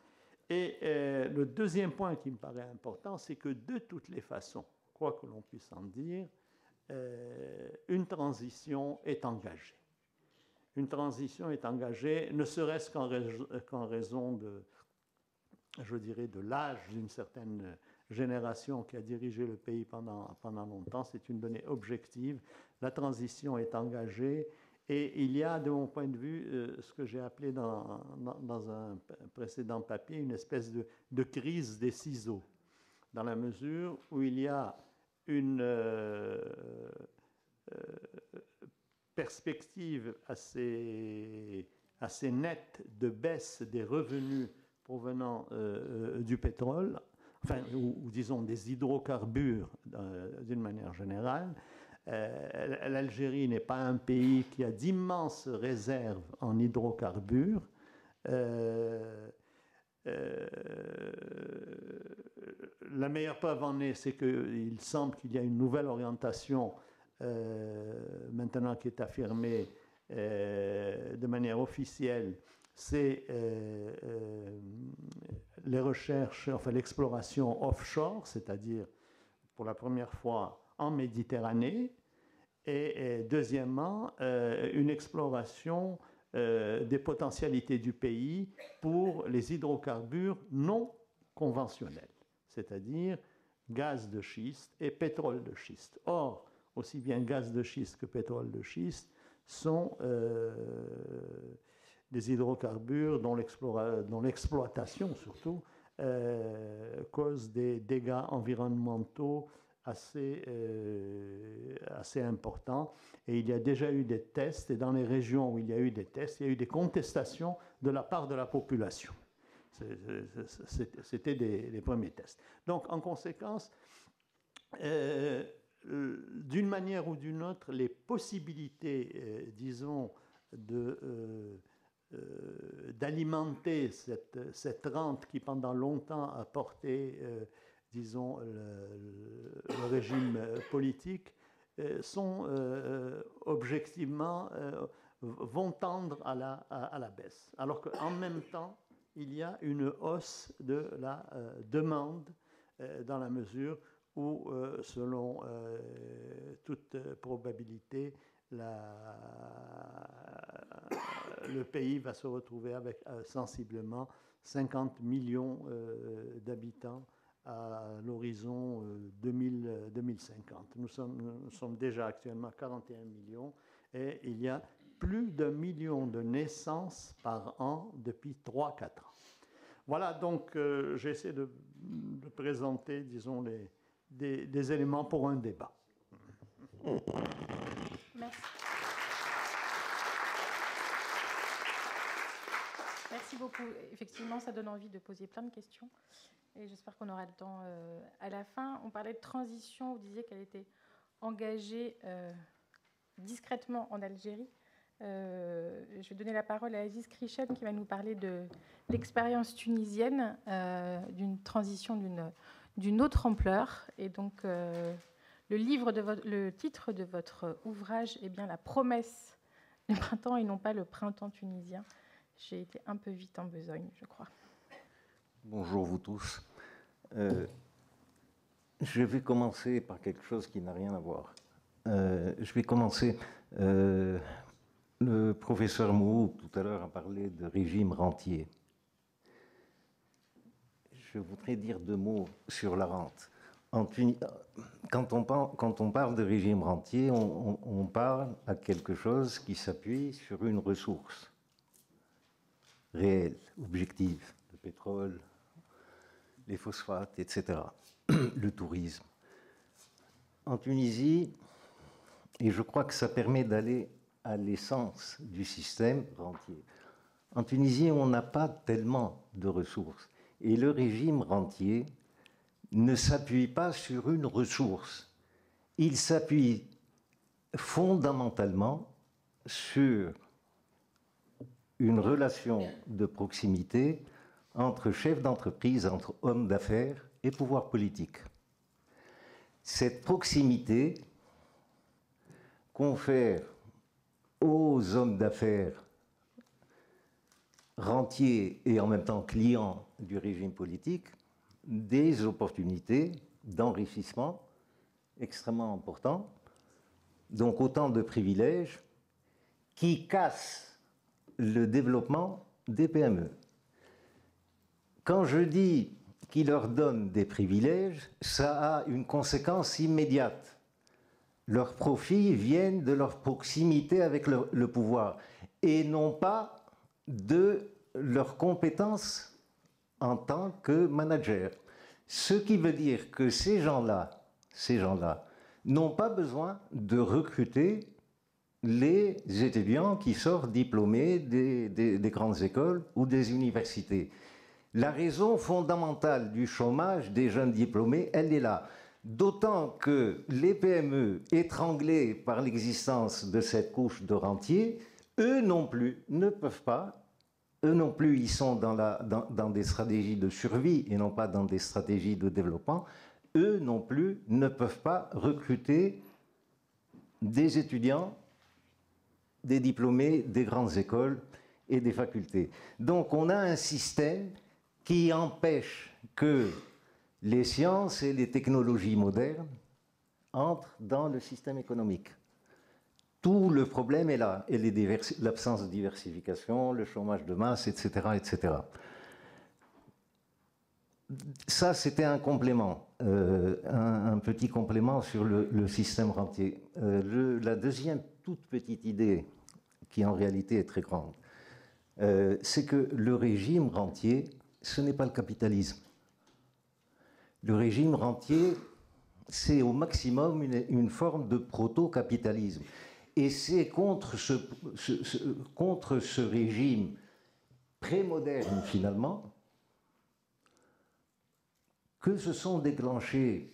Et le deuxième point qui me paraît important, c'est que de toutes les façons, quoi que l'on puisse en dire, une transition est engagée. Une transition est engagée, ne serait-ce qu'en raison de, je dirais, de l'âge d'une certaine génération qui a dirigé le pays pendant longtemps. C'est une donnée objective. La transition est engagée. Et il y a, de mon point de vue, ce que j'ai appelé dans un précédent papier, une espèce de crise des ciseaux, dans la mesure où il y a une perspective assez nette de baisse des revenus provenant du pétrole, enfin, ou disons des hydrocarbures d'une manière générale. L'Algérie n'est pas un pays qui a d'immenses réserves en hydrocarbures. La meilleure preuve en est, c'est qu'il semble qu'il y a une nouvelle orientation maintenant qui est affirmée de manière officielle. C'est les recherches, enfin l'exploration offshore, c'est-à-dire pour la première fois en Méditerranée, et deuxièmement, une exploration des potentialités du pays pour les hydrocarbures non conventionnels, c'est-à-dire gaz de schiste et pétrole de schiste. Or, aussi bien gaz de schiste que pétrole de schiste sont des hydrocarbures dont l'exploitation, surtout, cause des dégâts environnementaux assez important. Et il y a déjà eu des tests, et dans les régions où il y a eu des tests, il y a eu des contestations de la part de la population. C'était les premiers tests. Donc, en conséquence, d'une manière ou d'une autre, les possibilités, disons, d'alimenter cette rente qui, pendant longtemps, a porté disons, le régime politique, sont objectivement, vont tendre à la baisse. Alors qu'en même temps, il y a une hausse de la demande dans la mesure où, selon toute probabilité, le pays va se retrouver avec sensiblement 50 millions d'habitants à l'horizon 2050. Nous sommes déjà actuellement 41 millions et il y a plus d'1 million de naissances par an depuis 3-4 ans. Voilà, donc j'essaie de présenter, disons, des éléments pour un débat.
Merci. Merci beaucoup. Effectivement, ça donne envie de poser plein de questions. Et j'espère qu'on aura le temps à la fin. On parlait de transition. Vous disiez qu'elle était engagée discrètement en Algérie. Je vais donner la parole à Aziz Krichen qui va nous parler de l'expérience tunisienne d'une transition d'une autre ampleur. Et donc, le titre de votre ouvrage est bien « La promesse du printemps » et non pas « Le printemps tunisien ». J'ai été un peu vite en besogne, je crois.
Bonjour vous tous. Je vais commencer par quelque chose qui n'a rien à voir. Je vais commencer. Le professeur Mou, tout à l'heure, a parlé de régime rentier. Je voudrais dire 2 mots sur la rente. Quand on parle de régime rentier, on parle à quelque chose qui s'appuie sur une ressource réelle, objective, le pétrole, les phosphates, etc., le tourisme. En Tunisie, et je crois que ça permet d'aller à l'essence du système rentier, en Tunisie, on n'a pas tellement de ressources. Et le régime rentier ne s'appuie pas sur une ressource. Il s'appuie fondamentalement sur une relation de proximité entre chefs d'entreprise, entre hommes d'affaires et pouvoir politique. Cette proximité confère aux hommes d'affaires rentiers et en même temps clients du régime politique des opportunités d'enrichissement extrêmement importants, donc autant de privilèges qui cassent le développement des PME. Quand je dis qu'ils leur donnent des privilèges, ça a une conséquence immédiate. Leurs profits viennent de leur proximité avec le pouvoir et non pas de leurs compétences en tant que manager. Ce qui veut dire que ces gens-là n'ont pas besoin de recruter les étudiants qui sortent diplômés des grandes écoles ou des universités. La raison fondamentale du chômage des jeunes diplômés, elle est là. D'autant que les PME, étranglées par l'existence de cette couche de rentiers, eux non plus ne peuvent pas, eux non plus ils sont dans des stratégies de survie et non pas dans des stratégies de développement, eux non plus ne peuvent pas recruter des étudiants, des diplômés des grandes écoles et des facultés. Donc on a un système qui empêche que les sciences et les technologies modernes entrent dans le système économique. Tout le problème est là, et l'absence de diversification, le chômage de masse, etc., etc. Ça, c'était un complément, un petit complément sur le système rentier. La deuxième toute petite idée, qui en réalité est très grande, c'est que le régime rentier, ce n'est pas le capitalisme. Le régime rentier, c'est au maximum une forme de proto-capitalisme. Et c'est contre ce régime pré-moderne, finalement, que se sont déclenchés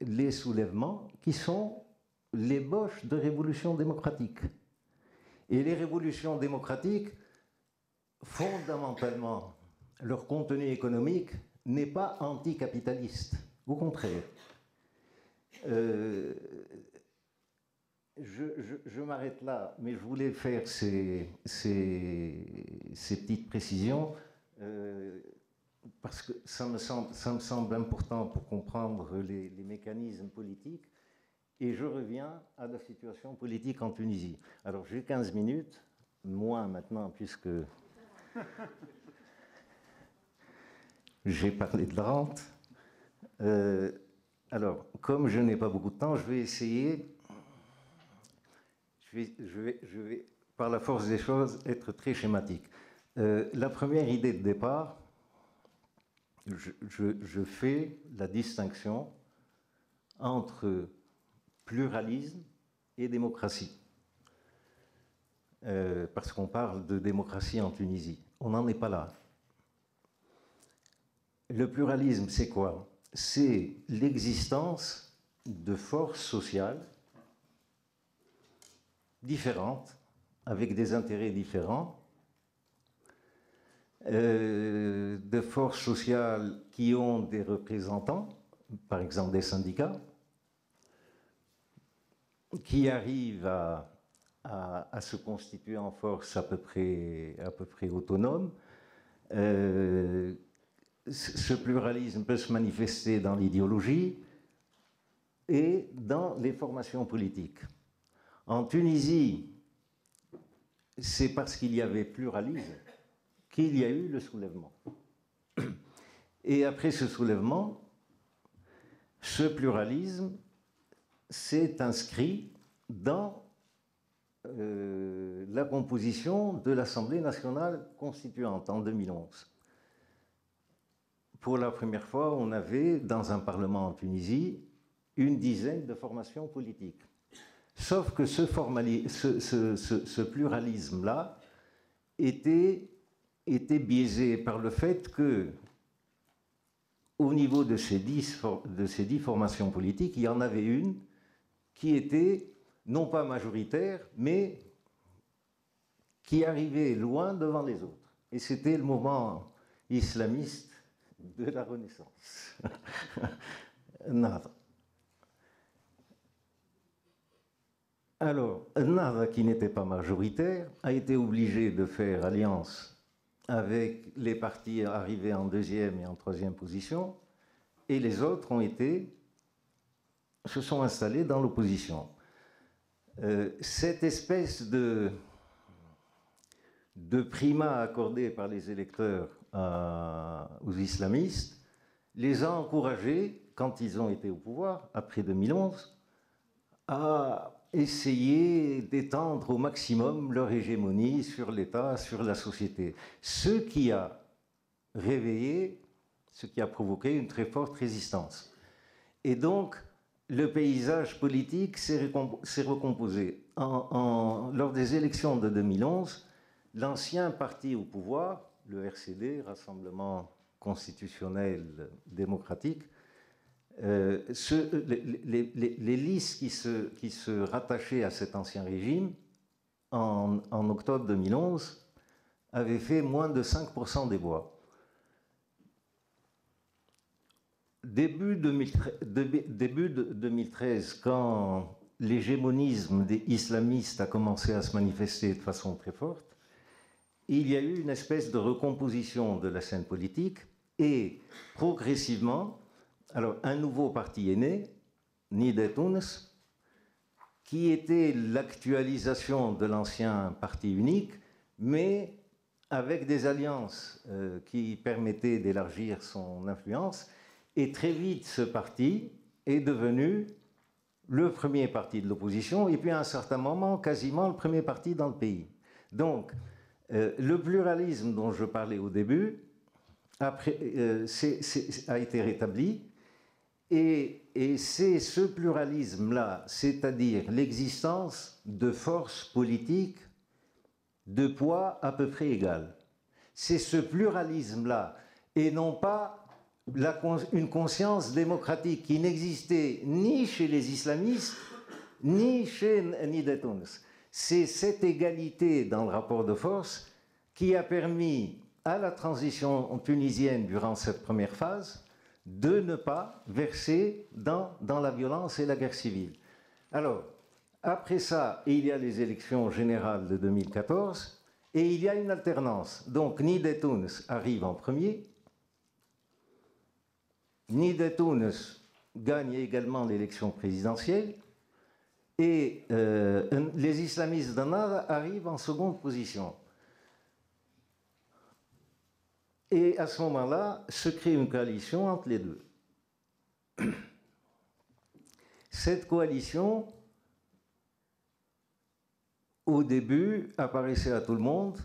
les soulèvements qui sont l'ébauche de révolutions démocratiques. Et les révolutions démocratiques, fondamentalement, leur contenu économique n'est pas anticapitaliste. Au contraire. Je m'arrête là, mais je voulais faire ces petites précisions parce que ça me semble important pour comprendre les mécanismes politiques. Et je reviens à la situation politique en Tunisie. Alors j'ai 15 minutes, moins maintenant puisque j'ai parlé de la rente. Alors, comme je n'ai pas beaucoup de temps, je vais essayer, je vais, par la force des choses, être très schématique. La première idée de départ, je fais la distinction entre pluralisme et démocratie. Parce qu'on parle de démocratie en Tunisie. On n'en est pas là. Le pluralisme, c'est quoi? C'est l'existence de forces sociales différentes, avec des intérêts différents, de forces sociales qui ont des représentants, par exemple des syndicats, qui arrivent à se constituer en force à peu près autonome. Ce pluralisme peut se manifester dans l'idéologie et dans les formations politiques. En Tunisie, c'est parce qu'il y avait pluralisme qu'il y a eu le soulèvement. Et après ce soulèvement, ce pluralisme s'est inscrit dans la composition de l'Assemblée nationale constituante en 2011. Pour la première fois, on avait, dans un parlement en Tunisie, une dizaine de formations politiques. Sauf que ce pluralisme-là était biaisé par le fait que, au niveau de ces 10 formations politiques, il y en avait une qui était non pas majoritaire, mais qui arrivait loin devant les autres. Et c'était le mouvement islamiste de la Renaissance. Nada. Alors, Nada, qui n'était pas majoritaire, a été obligé de faire alliance avec les partis arrivés en deuxième et en troisième position, et les autres se sont installés dans l'opposition. Cette espèce de primat accordé par les électeurs aux islamistes les a encouragés, quand ils ont été au pouvoir, après 2011, à essayer d'étendre au maximum leur hégémonie sur l'État, sur la société. Ce qui a provoqué une très forte résistance. Et donc, le paysage politique s'est recomposé. Lors des élections de 2011, l'ancien parti au pouvoir, le RCD, Rassemblement constitutionnel démocratique, les listes qui se rattachaient à cet ancien régime, en octobre 2011, avaient fait moins de 5% des voix. Début 2013, quand l'hégémonisme des islamistes a commencé à se manifester de façon très forte, il y a eu une espèce de recomposition de la scène politique et progressivement, alors un nouveau parti est né, Nida Tounes, qui était l'actualisation de l'ancien parti unique, mais avec des alliances qui permettaient d'élargir son influence. Et très vite, ce parti est devenu le premier parti de l'opposition, et puis à un certain moment, quasiment le premier parti dans le pays. Donc, le pluralisme dont je parlais au début a été rétabli, et c'est ce pluralisme-là, c'est-à-dire l'existence de forces politiques de poids à peu près égal. C'est ce pluralisme-là, et non pas une conscience démocratique qui n'existait ni chez les islamistes, ni chez Nida Tounes. C'est cette égalité dans le rapport de force qui a permis à la transition tunisienne durant cette première phase de ne pas verser dans la violence et la guerre civile. Alors, après ça, il y a les élections générales de 2014 et il y a une alternance. Donc, Nida Tounes arrive en premier. Nida Tounes gagne également l'élection présidentielle et les islamistes d'Ennahda arrivent en seconde position. Et à ce moment-là, se crée une coalition entre les deux. Cette coalition, au début, apparaissait à tout le monde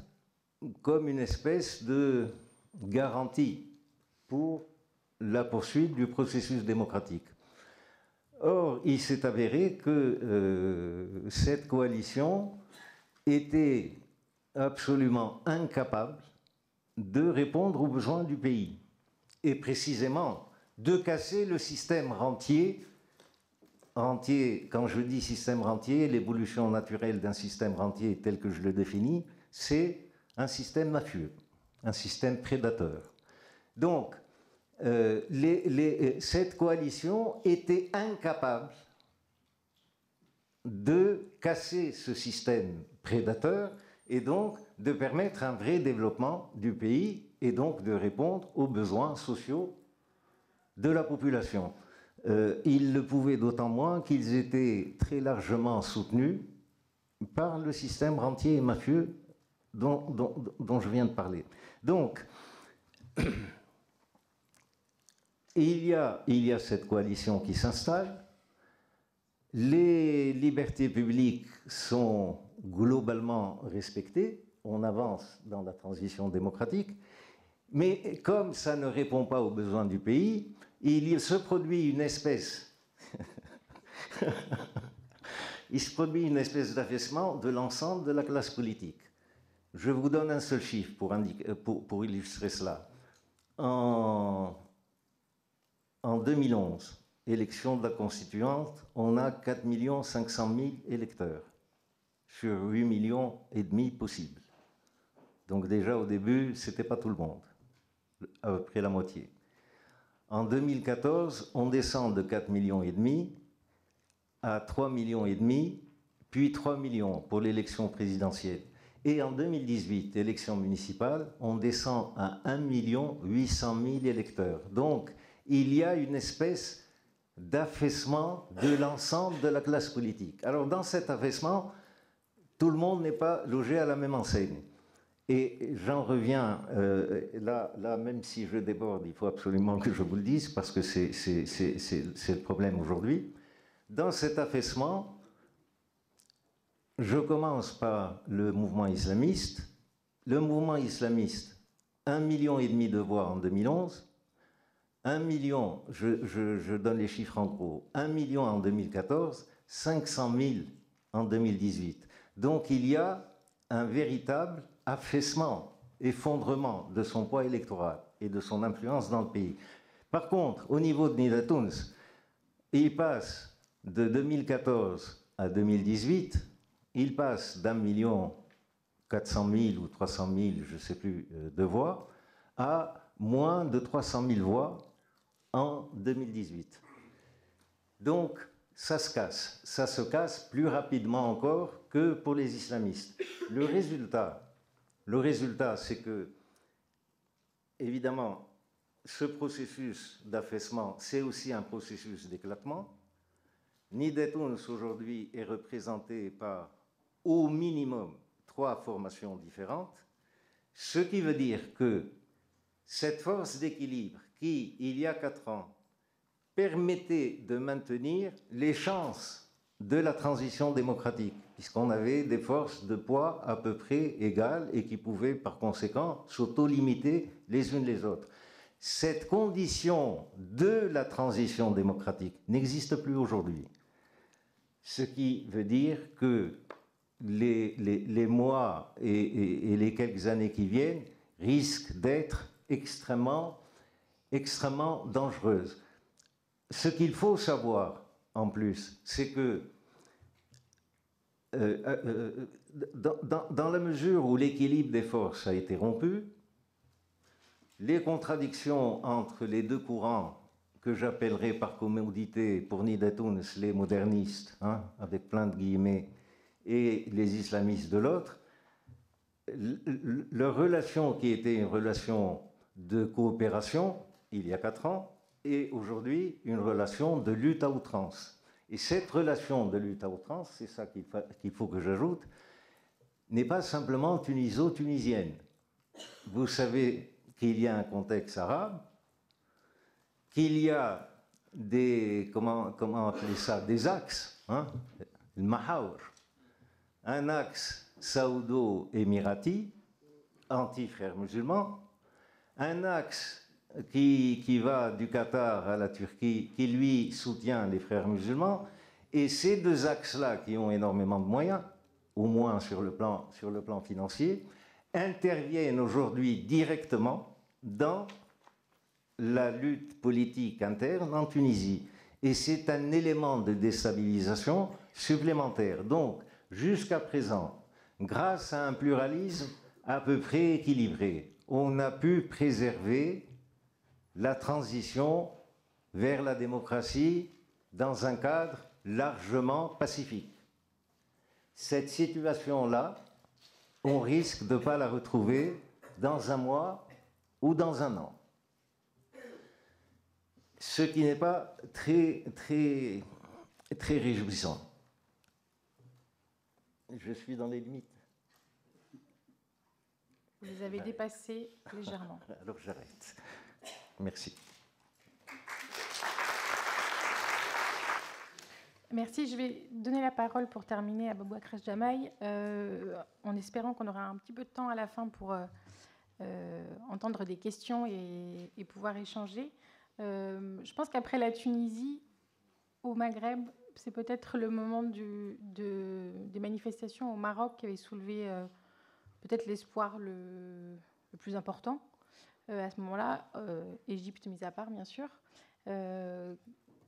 comme une espèce de garantie pour la poursuite du processus démocratique. Or, il s'est avéré que cette coalition était absolument incapable de répondre aux besoins du pays, et précisément de casser le système rentier. Quand je dis système rentier, l'évolution naturelle d'un système rentier tel que je le définis, c'est un système mafieux, un système prédateur. Donc, cette coalition était incapable de casser ce système prédateur et donc de permettre un vrai développement du pays et donc de répondre aux besoins sociaux de la population. Ils le pouvaient d'autant moins qu'ils étaient très largement soutenus par le système rentier et mafieux dont je viens de parler. Donc, il y a cette coalition qui s'installe. Les libertés publiques sont globalement respectées. On avance dans la transition démocratique. Mais comme ça ne répond pas aux besoins du pays, il se produit une espèce d'affaissement de l'ensemble de la classe politique. Je vous donne un seul chiffre pour illustrer cela. En 2011, élection de la constituante, on a 4 500 000 électeurs sur 8 millions et demi possibles. Donc déjà au début, ce n'était pas tout le monde, à peu près la moitié. En 2014, on descend de 4 millions et demi à 3 millions et demi, puis 3 millions pour l'élection présidentielle. Et en 2018, élection municipale, on descend à 1 800 000 électeurs. Donc, il y a une espèce d'affaissement de l'ensemble de la classe politique. Alors, dans cet affaissement, tout le monde n'est pas logé à la même enseigne. Et j'en reviens, là, même si je déborde, il faut absolument que je vous le dise, parce que c'est le problème aujourd'hui. Dans cet affaissement, je commence par le mouvement islamiste. Le mouvement islamiste, 1,5 million de voix en 2011, 1 million, je donne les chiffres en gros, 1 million en 2014, 500 000 en 2018. Donc il y a un véritable affaissement, effondrement de son poids électoral et de son influence dans le pays. Par contre, au niveau de Nida Tounes, il passe de 2014 à 2018, il passe d'1 million 400 000 ou 300 000, je ne sais plus, de voix, à moins de 300 000 voix en 2018. Donc, ça se casse plus rapidement encore que pour les islamistes. Le résultat, c'est que, évidemment, ce processus d'affaissement, c'est aussi un processus d'éclatement. Nida Tounes, aujourd'hui, est représenté par, au minimum, 3 formations différentes, ce qui veut dire que cette force d'équilibre qui, il y a 4 ans, permettait de maintenir les chances de la transition démocratique, puisqu'on avait des forces de poids à peu près égales et qui pouvaient, par conséquent, s'auto-limiter les unes les autres. Cette condition de la transition démocratique n'existe plus aujourd'hui. Ce qui veut dire que les mois et les quelques années qui viennent risquent d'être extrêmement dangereuses. Ce qu'il faut savoir, en plus, c'est que dans la mesure où l'équilibre des forces a été rompu, les contradictions entre les deux courants, que j'appellerai par commodité pour Nida Tounes les modernistes, hein, avec plein de guillemets, et les islamistes de l'autre, leur relation qui était une relation de coopération il y a 4 ans, est aujourd'hui une relation de lutte à outrance. Et cette relation de lutte à outrance, c'est ça qu'il faut que j'ajoute, n'est pas simplement tuniso-tunisienne. Vous savez qu'il y a un contexte arabe, qu'il y a des, comment appeler ça, des axes, hein, le Mahawr, un axe saoudo-émirati, anti-frères musulmans, un axe qui va du Qatar à la Turquie, qui lui soutient les frères musulmans, et ces 2 axes-là, qui ont énormément de moyens, au moins sur le plan financier, interviennent aujourd'hui directement dans la lutte politique interne en Tunisie. Et c'est un élément de déstabilisation supplémentaire. Donc, jusqu'à présent, grâce à un pluralisme à peu près équilibré, on a pu préserver la transition vers la démocratie dans un cadre largement pacifique. Cette situation-là, on risque de ne pas la retrouver dans un mois ou dans un an. Ce qui n'est pas très réjouissant. Je suis dans les limites.
Vous les avez dépassées légèrement.
Alors j'arrête. Merci.
Merci. Je vais donner la parole pour terminer à Boubacar Jamaï, en espérant qu'on aura un petit peu de temps à la fin pour entendre des questions et pouvoir échanger. Je pense qu'après la Tunisie, au Maghreb, c'est peut-être le moment des manifestations au Maroc qui avait soulevé peut-être l'espoir le plus important à ce moment-là, Égypte mise à part, bien sûr.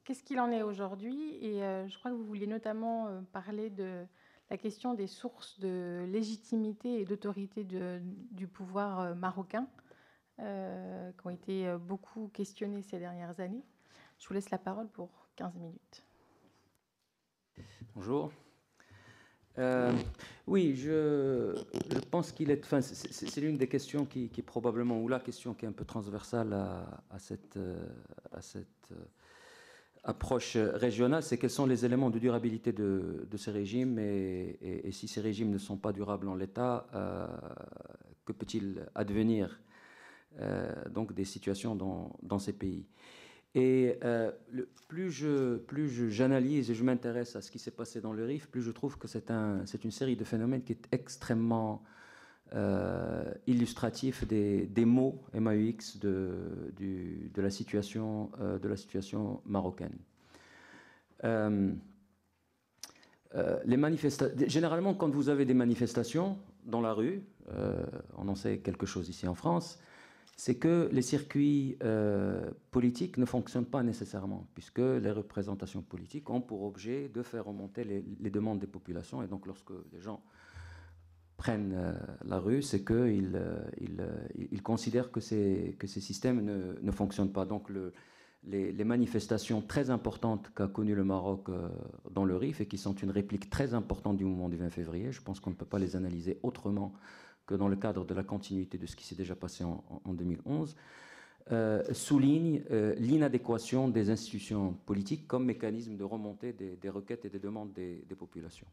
Qu'est-ce qu'il en est aujourd'hui? Et je crois que vous vouliez notamment parler de la question des sources de légitimité et d'autorité du pouvoir marocain, qui ont été beaucoup questionnées ces dernières années. Je vous laisse la parole pour 15 minutes.
Bonjour. Oui, je pense qu'il est. Enfin, c'est l'une des questions qui est probablement, ou la question qui est un peu transversale à cette approche régionale, c'est quels sont les éléments de durabilité de ces régimes et si ces régimes ne sont pas durables en l'état, que peut-il advenir donc des situations dans ces pays. Et plus j'analyse et je m'intéresse à ce qui s'est passé dans le Rif, plus je trouve que c'est une série de phénomènes qui est extrêmement illustratif des mots MAUX de la situation marocaine. Généralement, quand vous avez des manifestations dans la rue, on en sait quelque chose ici en France, c'est que les circuits politiques ne fonctionnent pas nécessairement, puisque les représentations politiques ont pour objet de faire remonter les demandes des populations. Et donc, lorsque les gens prennent la rue, c'est qu'ils considèrent que ces systèmes ne fonctionnent pas. Donc, les manifestations très importantes qu'a connues le Maroc dans le Rif, et qui sont une réplique très importante du mouvement du 20 février, je pense qu'on ne peut pas les analyser autrement que dans le cadre de la continuité de ce qui s'est déjà passé en 2011, souligne l'inadéquation des institutions politiques comme mécanisme de remontée des requêtes et des demandes des populations.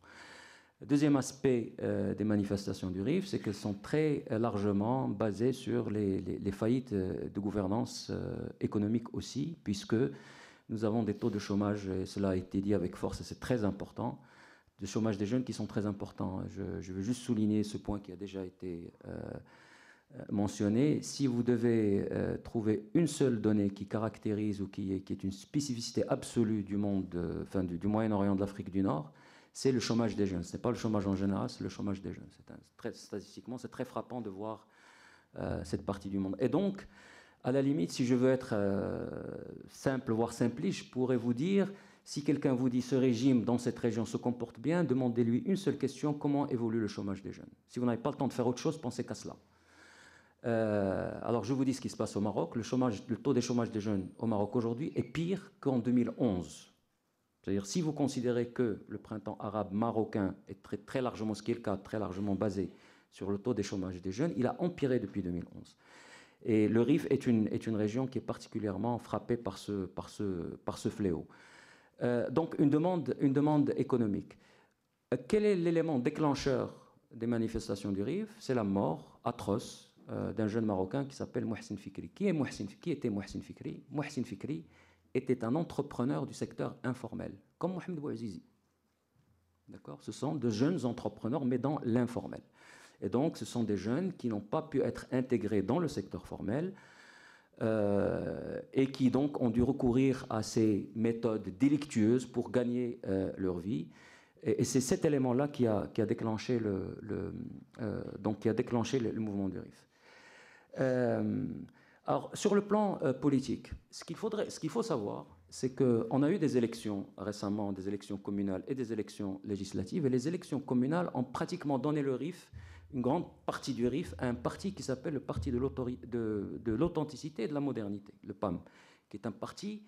Le deuxième aspect des manifestations du Rif, c'est qu'elles sont très largement basées sur les faillites de gouvernance économique aussi, puisque nous avons des taux de chômage, et cela a été dit avec force et c'est très important, de chômage des jeunes qui sont très importants. Je veux juste souligner ce point qui a déjà été mentionné. Si vous devez trouver une seule donnée qui caractérise ou qui est une spécificité absolue du monde, du Moyen-Orient, de l'Afrique du Nord, c'est le chômage des jeunes. Ce n'est pas le chômage en général, c'est le chômage des jeunes. Statistiquement, c'est très frappant de voir cette partie du monde. Et donc, à la limite, si je veux être simple, voire simpliste, je pourrais vous dire, si quelqu'un vous dit ce régime dans cette région se comporte bien, demandez-lui une seule question, comment évolue le chômage des jeunes? Si vous n'avez pas le temps de faire autre chose, pensez qu'à cela. Alors je vous dis ce qui se passe au Maroc. Le taux de chômage des jeunes au Maroc aujourd'hui est pire qu'en 2011. C'est-à-dire si vous considérez que le printemps arabe marocain est très, très largement, ce qui est le cas, très largement basé sur le taux de chômage des jeunes, il a empiré depuis 2011. Et le Rif est une région qui est particulièrement frappée par ce fléau. Donc une demande économique. Quel est l'élément déclencheur des manifestations du Rif? C'est la mort atroce d'un jeune Marocain qui s'appelle Mohsin Fikri. Qui était Mohsin Fikri? Mohsin Fikri était un entrepreneur du secteur informel, comme Mohamed Bouazizi. D'accord? Ce sont de jeunes entrepreneurs, mais dans l'informel. Et donc, ce sont des jeunes qui n'ont pas pu être intégrés dans le secteur formel, et qui donc ont dû recourir à ces méthodes délictueuses pour gagner leur vie. Et c'est cet élément-là qui a déclenché le mouvement du Rif. Alors, sur le plan politique, ce qu'il faut savoir, c'est qu'on a eu des élections récemment, des élections communales et des élections législatives, et les élections communales ont pratiquement donné le Rif, une grande partie du Rif, à un parti qui s'appelle le Parti de l'authenticité et de la modernité, le PAM, qui est un parti,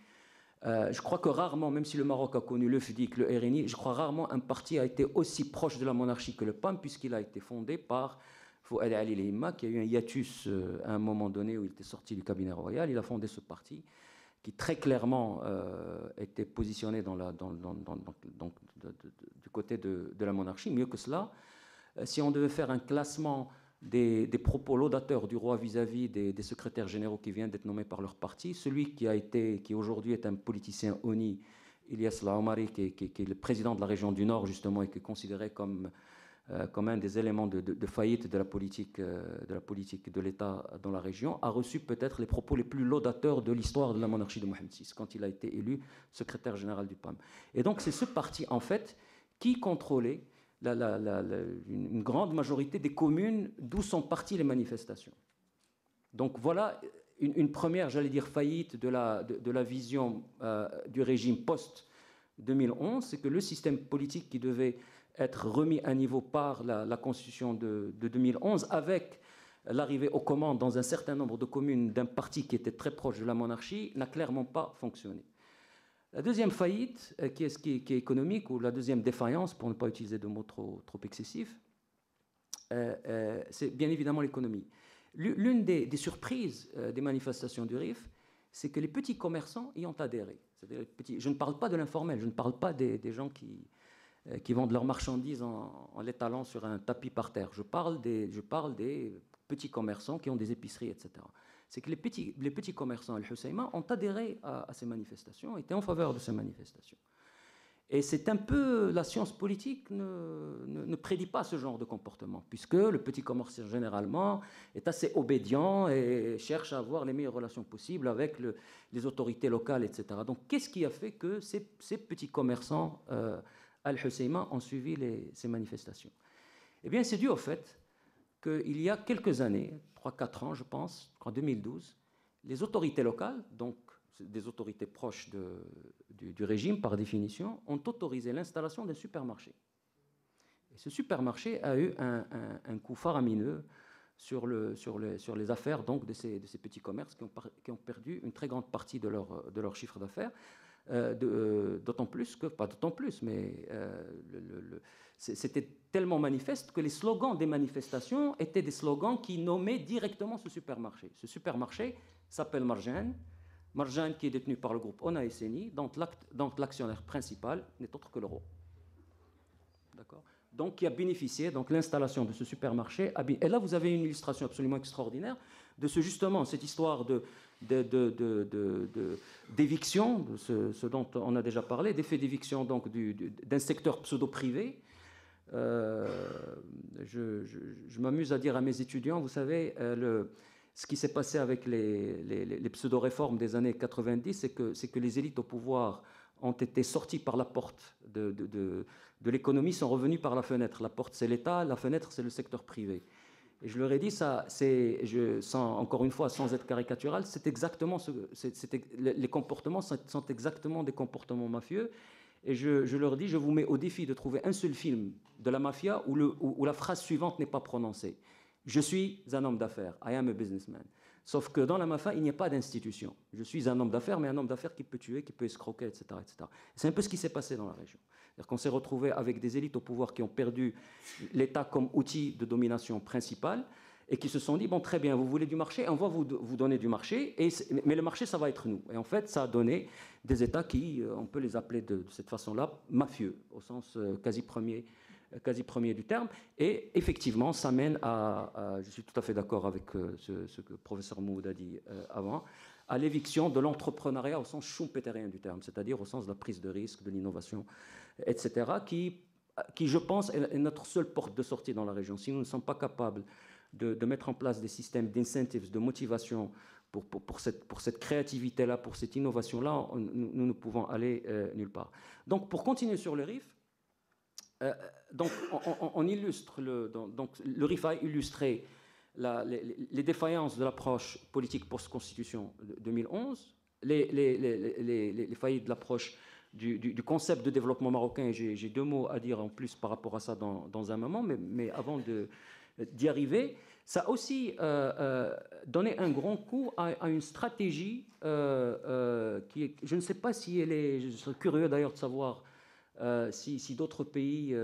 je crois que rarement, même si le Maroc a connu le FDIC, le RNI, je crois rarement un parti a été aussi proche de la monarchie que le PAM, puisqu'il a été fondé par Fouad Ali Leïma, qui a eu un hiatus à un moment donné où il était sorti du cabinet royal. Il a fondé ce parti qui très clairement était positionné du côté de la monarchie. Mieux que cela, si on devait faire un classement des propos laudateurs du roi vis-à-vis des secrétaires généraux qui viennent d'être nommés par leur parti, celui qui aujourd'hui est un politicien honni Ilyas Laoumari, qui est le président de la région du Nord, justement, et qui est considéré comme un des éléments de faillite de la politique de l'État dans la région, a reçu peut-être les propos les plus laudateurs de l'histoire de la monarchie de Mohamed VI, quand il a été élu secrétaire général du PAM. Et donc c'est ce parti, en fait, qui contrôlait une grande majorité des communes d'où sont parties les manifestations. Donc voilà une première, j'allais dire, faillite de la vision du régime post-2011, c'est que le système politique qui devait être remis à niveau par la Constitution de 2011, avec l'arrivée aux commandes dans un certain nombre de communes d'un parti qui était très proche de la monarchie, n'a clairement pas fonctionné. La deuxième faillite, qui est économique, ou la deuxième défaillance, pour ne pas utiliser de mots trop excessifs, c'est bien évidemment l'économie. L'une des surprises des manifestations du RIF, c'est que les petits commerçants y ont adhéré. Je ne parle pas de l'informel, je ne parle pas des gens qui vendent leurs marchandises en l'étalant sur un tapis par terre. Je parle des petits commerçants qui ont des épiceries, etc. C'est que les petits commerçants Al-Husseima ont adhéré à ces manifestations, étaient en faveur de ces manifestations. Et c'est un peu, la science politique ne prédit pas ce genre de comportement, puisque le petit commerçant généralement est assez obédient et cherche à avoir les meilleures relations possibles avec les autorités locales, etc. Donc qu'est-ce qui a fait que ces petits commerçants Al-Husseima ont suivi ces manifestations? Eh bien, c'est dû au fait qu'il y a quelques années, 3-4 ans je pense, en 2012, les autorités locales, donc des autorités proches du régime par définition, ont autorisé l'installation d'un supermarché. Et ce supermarché a eu un coup faramineux sur les affaires donc, de ces petits commerces qui ont perdu une très grande partie de leur chiffre d'affaires. D'autant plus que, pas d'autant plus, mais c'était tellement manifeste que les slogans des manifestations étaient des slogans qui nommaient directement ce supermarché. Ce supermarché s'appelle Marjan qui est détenu par le groupe Ona SNI, dont l'actionnaire principal n'est autre que le roi. D'accord ? Donc, qui a bénéficié, donc l'installation de ce supermarché. Et là, vous avez une illustration absolument extraordinaire de justement cette histoire d'éviction, ce dont on a déjà parlé, d'effet d'éviction donc d'un secteur pseudo-privé. Je m'amuse à dire à mes étudiants, vous savez, ce qui s'est passé avec les pseudo-réformes des années 90, c'est que les élites au pouvoir ont été sorties par la porte de l'économie, sont revenues par la fenêtre. La porte, c'est l'État, la fenêtre, c'est le secteur privé. Et je leur ai dit, encore une fois, sans être caricatural, les comportements sont exactement des comportements mafieux. Et je leur dis, je vous mets au défi de trouver un seul film de la mafia où la phrase suivante n'est pas prononcée. Je suis un homme d'affaires, I am a businessman. Sauf que dans la mafia, il n'y a pas d'institution. Je suis un homme d'affaires, mais un homme d'affaires qui peut tuer, qui peut escroquer, etc. etc. C'est un peu ce qui s'est passé dans la région. C'est-à-dire qu'on s'est retrouvé avec des élites au pouvoir qui ont perdu l'État comme outil de domination principale et qui se sont dit, bon, très bien, vous voulez du marché, on va vous donner du marché, mais le marché, ça va être nous. Et en fait, ça a donné des États qui, on peut les appeler de cette façon-là, mafieux, au sens quasi premier du terme, et effectivement, ça mène je suis tout à fait d'accord avec ce que le professeur Mouhoud a dit avant, à l'éviction de l'entrepreneuriat au sens schumpeterien du terme, c'est-à-dire au sens de la prise de risque, de l'innovation, etc., qui, je pense, est notre seule porte de sortie dans la région. Si nous ne sommes pas capables de mettre en place des systèmes d'incentives, de motivation pour cette créativité-là, pour cette innovation-là, nous ne pouvons aller nulle part. Donc, pour continuer sur le RIF, donc, on illustre le RIF a illustré les défaillances de l'approche politique post-constitution de 2011, les faillites de l'approche du concept de développement marocain. Et j'ai deux mots à dire en plus par rapport à ça dans un moment, mais avant d'y arriver, ça a aussi donné un grand coup à une stratégie qui est, je ne sais pas si elle est, je serais curieux d'ailleurs de savoir si d'autres pays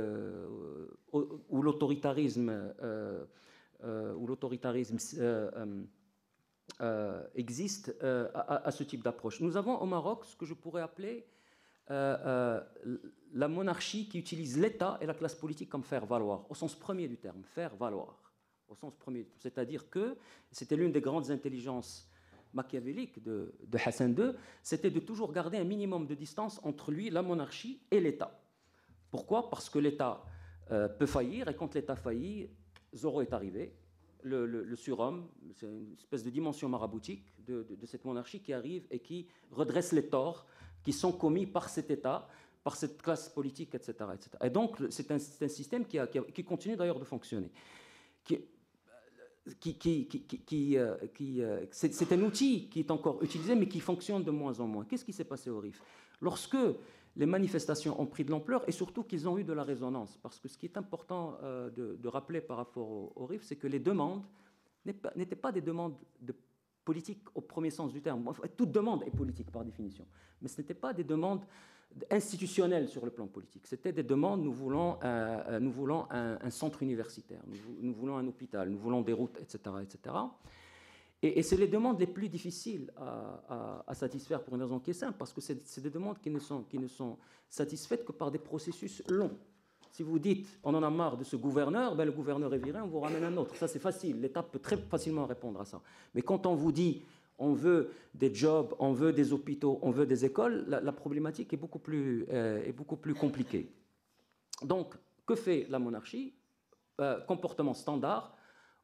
où l'autoritarisme existe à ce type d'approche. Nous avons au Maroc ce que je pourrais appeler la monarchie qui utilise l'État et la classe politique comme faire valoir, au sens premier du terme, faire valoir, au sens premier, c'est-à-dire que c'était l'une des grandes intelligences machiavélique de Hassan II, c'était de toujours garder un minimum de distance entre lui, la monarchie et l'État. Pourquoi? Parce que l'État peut faillir, et quand l'État faillit, Zorro est arrivé, le surhomme, c'est une espèce de dimension maraboutique de cette monarchie qui arrive et qui redresse les torts qui sont commis par cet État, par cette classe politique, etc. etc. Et donc, c'est un système qui continue d'ailleurs de fonctionner. C'est un outil qui est encore utilisé, mais qui fonctionne de moins en moins. Qu'est-ce qui s'est passé au Rif? Lorsque les manifestations ont pris de l'ampleur et surtout qu'ils ont eu de la résonance, parce que ce qui est important de rappeler par rapport au Rif, c'est que les demandes n'étaient pas des demandes de politique au premier sens du terme. Toute demande est politique par définition, mais ce n'étaient pas des demandes institutionnelles sur le plan politique. C'était des demandes, nous voulons un centre universitaire, nous voulons un hôpital, nous voulons des routes, etc. etc. Et c'est les demandes les plus difficiles à satisfaire pour une raison qui est simple, parce que c'est des demandes qui ne sont satisfaites que par des processus longs. Si vous dites on en a marre de ce gouverneur, ben le gouverneur est viré, on vous ramène un autre. Ça c'est facile, l'État peut très facilement répondre à ça. Mais quand on vous dit on veut des jobs, on veut des hôpitaux, on veut des écoles, la problématique est beaucoup plus compliquée. Donc, que fait la monarchie? Comportement standard,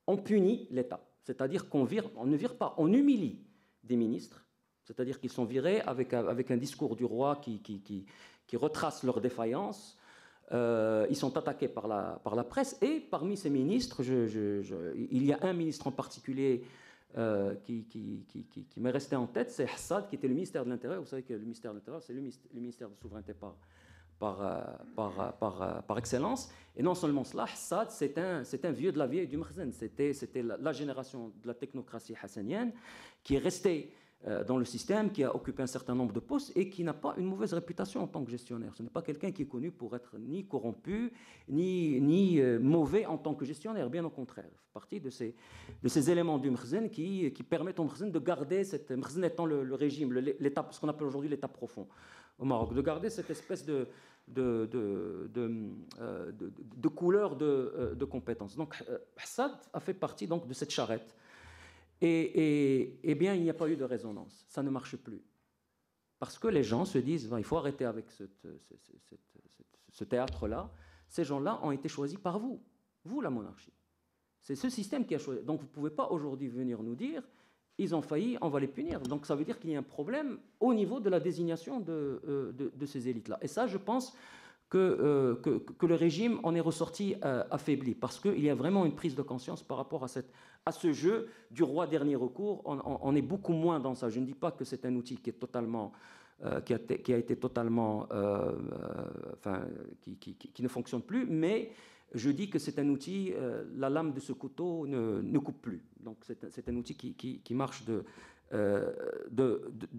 on punit l'État. C'est-à-dire qu'on ne vire pas, on humilie des ministres, c'est-à-dire qu'ils sont virés avec un discours du roi qui retrace leurs défaillances. Ils sont attaqués par la presse, et parmi ces ministres, il y a un ministre en particulier qui m'est resté en tête, c'est Hassad, qui était le ministère de l'Intérieur. Vous savez que le ministère de l'Intérieur, c'est le ministère de souveraineté par excellence. Et non seulement cela, Hassad, c'est un vieux de la vieille du Mkhzen. C'était la génération de la technocratie hassanienne qui est restée dans le système, qui a occupé un certain nombre de postes et qui n'a pas une mauvaise réputation en tant que gestionnaire. Ce n'est pas quelqu'un qui est connu pour être ni corrompu, ni mauvais en tant que gestionnaire, bien au contraire. Il fait partie de ces éléments du Mkhzen qui permettent au Mkhzen de garder, Mkhzen étant le régime, l'État, ce qu'on appelle aujourd'hui l'État profond au Maroc, de garder cette espèce de couleur de compétences. Donc Hassad a fait partie donc, de cette charrette. Et bien, il n'y a pas eu de résonance. Ça ne marche plus. Parce que les gens se disent, il faut arrêter avec ce théâtre-là. Ces gens-là ont été choisis par vous, la monarchie. C'est ce système qui a choisi. Donc, vous ne pouvez pas aujourd'hui venir nous dire, ils ont failli, on va les punir. Donc, ça veut dire qu'il y a un problème au niveau de la désignation de ces élites-là. Et ça, je pense que le régime en est ressorti affaibli, parce qu'il y a vraiment une prise de conscience par rapport à ce jeu du roi dernier recours. On est beaucoup moins dans ça. Je ne dis pas que c'est un outil qui est totalement, qui a été totalement, qui ne fonctionne plus, mais je dis que c'est un outil, la lame de ce couteau ne coupe plus. Donc c'est un outil qui marche de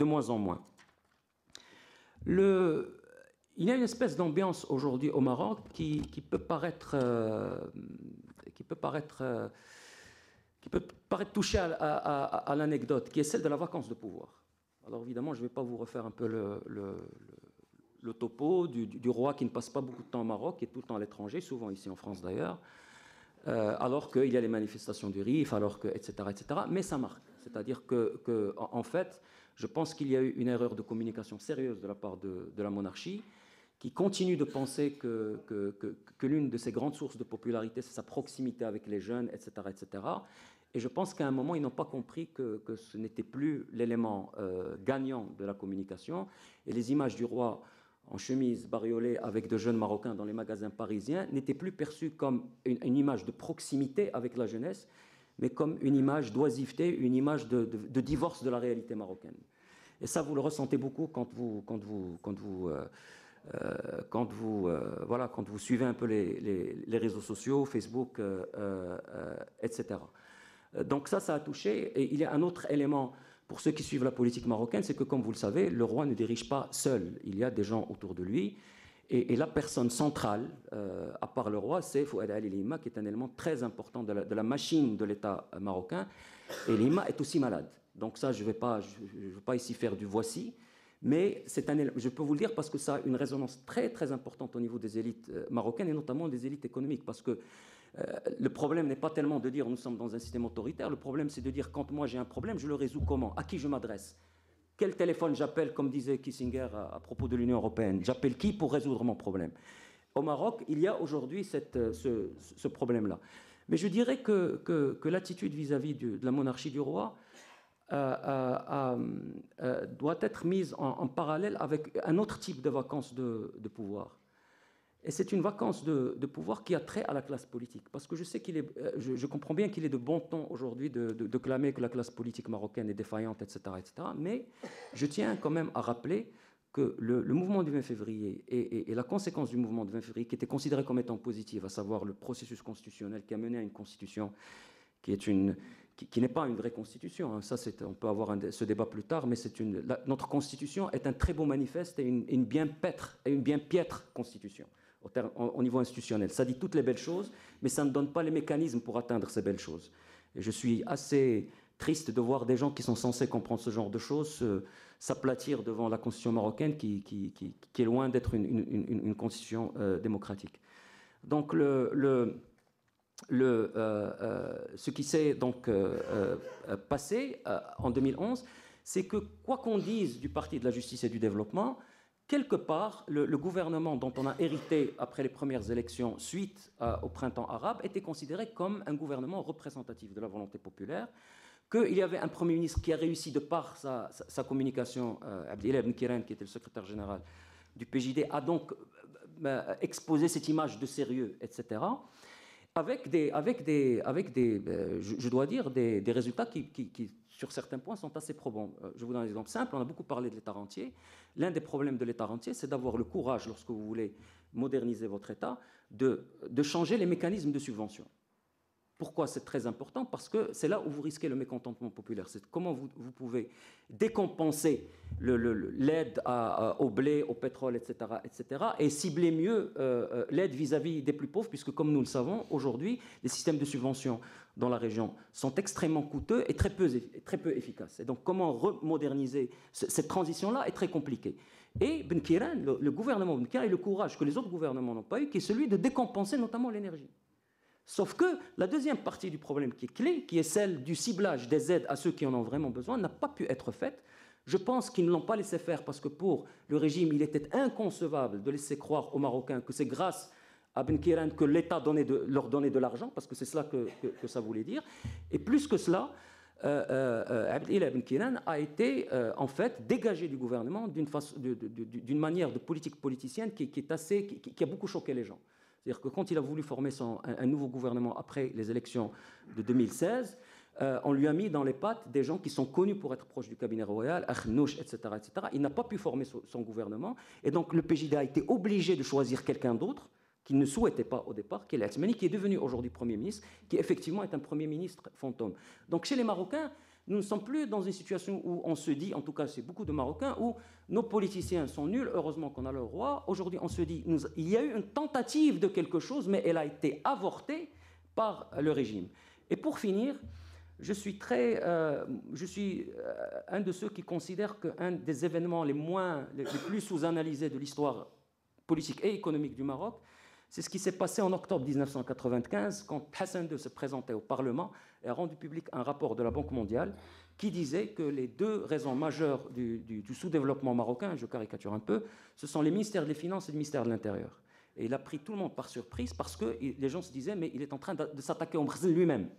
moins en moins. Il y a une espèce d'ambiance aujourd'hui au Maroc qui peut paraître toucher à l'anecdote, qui est celle de la vacance de pouvoir. Alors évidemment, je ne vais pas vous refaire un peu le topo du roi qui ne passe pas beaucoup de temps au Maroc, qui est tout le temps à l'étranger, souvent ici en France d'ailleurs, alors qu'il y a les manifestations du RIF, etc., etc. Mais ça marque. C'est-à-dire en fait, je pense qu'il y a eu une erreur de communication sérieuse de la part de la monarchie, qui continue de penser que l'une de ses grandes sources de popularité, c'est sa proximité avec les jeunes, etc., etc. Et je pense qu'à un moment, ils n'ont pas compris que ce n'était plus l'élément gagnant de la communication. Et les images du roi en chemise bariolée avec de jeunes Marocains dans les magasins parisiens n'étaient plus perçues comme une image de proximité avec la jeunesse, mais comme une image d'oisiveté, une image de divorce de la réalité marocaine. Et ça, vous le ressentez beaucoup quand vous suivez un peu les réseaux sociaux, Facebook, etc. Donc ça a touché. Et il y a un autre élément pour ceux qui suivent la politique marocaine, c'est que, comme vous le savez, le roi ne dirige pas seul. Il y a des gens autour de lui. Et la personne centrale, à part le roi, c'est Fouad Ali Lima, qui est un élément très important de la machine de l'État marocain. Et Lima est aussi malade. Donc ça, je ne vais pas ici faire du voici. Mais je peux vous le dire parce que ça a une résonance très très importante au niveau des élites marocaines et notamment des élites économiques. Parce que le problème n'est pas tellement de dire nous sommes dans un système autoritaire, le problème c'est de dire quand moi j'ai un problème, je le résous comment? À qui je m'adresse? Quel téléphone j'appelle, comme disait Kissinger à propos de l'Union européenne? J'appelle qui pour résoudre mon problème? Au Maroc, il y a aujourd'hui ce problème-là. Mais je dirais que l'attitude vis-à-vis de la monarchie du roi doit être mise en parallèle avec un autre type de vacances de pouvoir. Et c'est une vacance de pouvoir qui a trait à la classe politique. Parce que je sais je comprends bien qu'il est de bon ton aujourd'hui de clamer que la classe politique marocaine est défaillante, etc., etc. Mais je tiens quand même à rappeler que le mouvement du 20 février et la conséquence du mouvement du 20 février, qui était considéré comme étant positive, à savoir le processus constitutionnel qui a mené à une constitution qui n'est pas une vraie constitution. Hein. Ça, on peut avoir ce débat plus tard, mais notre constitution est un très beau manifeste et une bien piètre constitution au niveau institutionnel. Ça dit toutes les belles choses, mais ça ne donne pas les mécanismes pour atteindre ces belles choses. Et je suis assez triste de voir des gens qui sont censés comprendre ce genre de choses s'aplatir devant la constitution marocaine qui est loin d'être une constitution démocratique. Donc ce qui s'est donc passé en 2011, c'est que quoi qu'on dise du Parti de la justice et du développement, quelque part, le gouvernement dont on a hérité après les premières élections suite au printemps arabe était considéré comme un gouvernement représentatif de la volonté populaire, qu'il y avait un Premier ministre qui a réussi, de par sa communication, Abdelillah Ibn Kiran, qui était le secrétaire général du PJD, a donc exposé cette image de sérieux, etc., avec je dois dire, des résultats qui, sur certains points, sont assez probants. Je vous donne un exemple simple. On a beaucoup parlé de l'État rentier. L'un des problèmes de l'État rentier, c'est d'avoir le courage, lorsque vous voulez moderniser votre État, de changer les mécanismes de subvention. Pourquoi c'est très important? Parce que c'est là où vous risquez le mécontentement populaire. C'est comment vous pouvez décompenser l'aide au blé, au pétrole, etc., et cibler mieux l'aide vis-à-vis des plus pauvres, puisque comme nous le savons, aujourd'hui, les systèmes de subvention dans la région sont extrêmement coûteux et très peu efficaces. Et donc, comment remoderniser cette transition-là est très compliquée. Et Ben Kiran, le gouvernement Ben Kiran, a eu le courage que les autres gouvernements n'ont pas eu, qui est celui de décompenser notamment l'énergie. Sauf que la deuxième partie du problème qui est clé, qui est celle du ciblage des aides à ceux qui en ont vraiment besoin, n'a pas pu être faite. Je pense qu'ils ne l'ont pas laissé faire parce que pour le régime, il était inconcevable de laisser croire aux Marocains que c'est grâce à Ben Kiran que l'État leur donnait de l'argent, parce que c'est cela que ça voulait dire. Et plus que cela, Abdelillah Ben Kiran a été en fait dégagé du gouvernement d'une manière de politique politicienne qui a beaucoup choqué les gens. C'est-à-dire que quand il a voulu former un nouveau gouvernement après les élections de 2016, on lui a mis dans les pattes des gens qui sont connus pour être proches du cabinet royal, Akhnouch, etc., etc. Il n'a pas pu former son gouvernement. Et donc le PJD a été obligé de choisir quelqu'un d'autre qu'il ne souhaitait pas au départ, qui est l'Asmani, qui est devenu aujourd'hui Premier ministre, qui effectivement est un Premier ministre fantôme. Donc chez les Marocains, nous ne sommes plus dans une situation où on se dit, en tout cas c'est beaucoup de Marocains, où nos politiciens sont nuls, heureusement qu'on a le roi. Aujourd'hui on se dit, il y a eu une tentative de quelque chose, mais elle a été avortée par le régime. Et pour finir, je suis un de ceux qui considèrent qu'un des événements les plus sous-analysés de l'histoire politique et économique du Maroc, c'est ce qui s'est passé en octobre 1995, quand Hassan II se présentait au Parlement et a rendu public un rapport de la Banque mondiale qui disait que les deux raisons majeures du sous-développement marocain, je caricature un peu, ce sont les ministères des Finances et le ministère de l'Intérieur. Et il a pris tout le monde par surprise parce que les gens se disaient « mais il est en train de s'attaquer au Brésil lui-même ».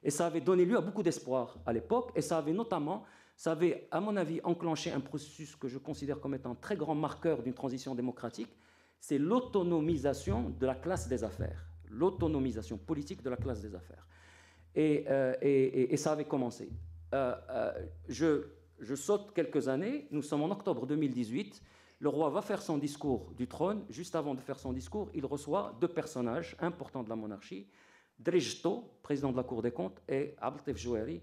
Et ça avait donné lieu à beaucoup d'espoir à l'époque, et ça avait, à mon avis, enclenché un processus que je considère comme étant un très grand marqueur d'une transition démocratique, c'est l'autonomisation de la classe des affaires, l'autonomisation politique de la classe des affaires. Et ça avait commencé. Je saute quelques années, nous sommes en octobre 2018, le roi va faire son discours du trône. Juste avant de faire son discours, il reçoit deux personnages importants de la monarchie, Drejto, président de la Cour des comptes, et Abdeltef Jouari,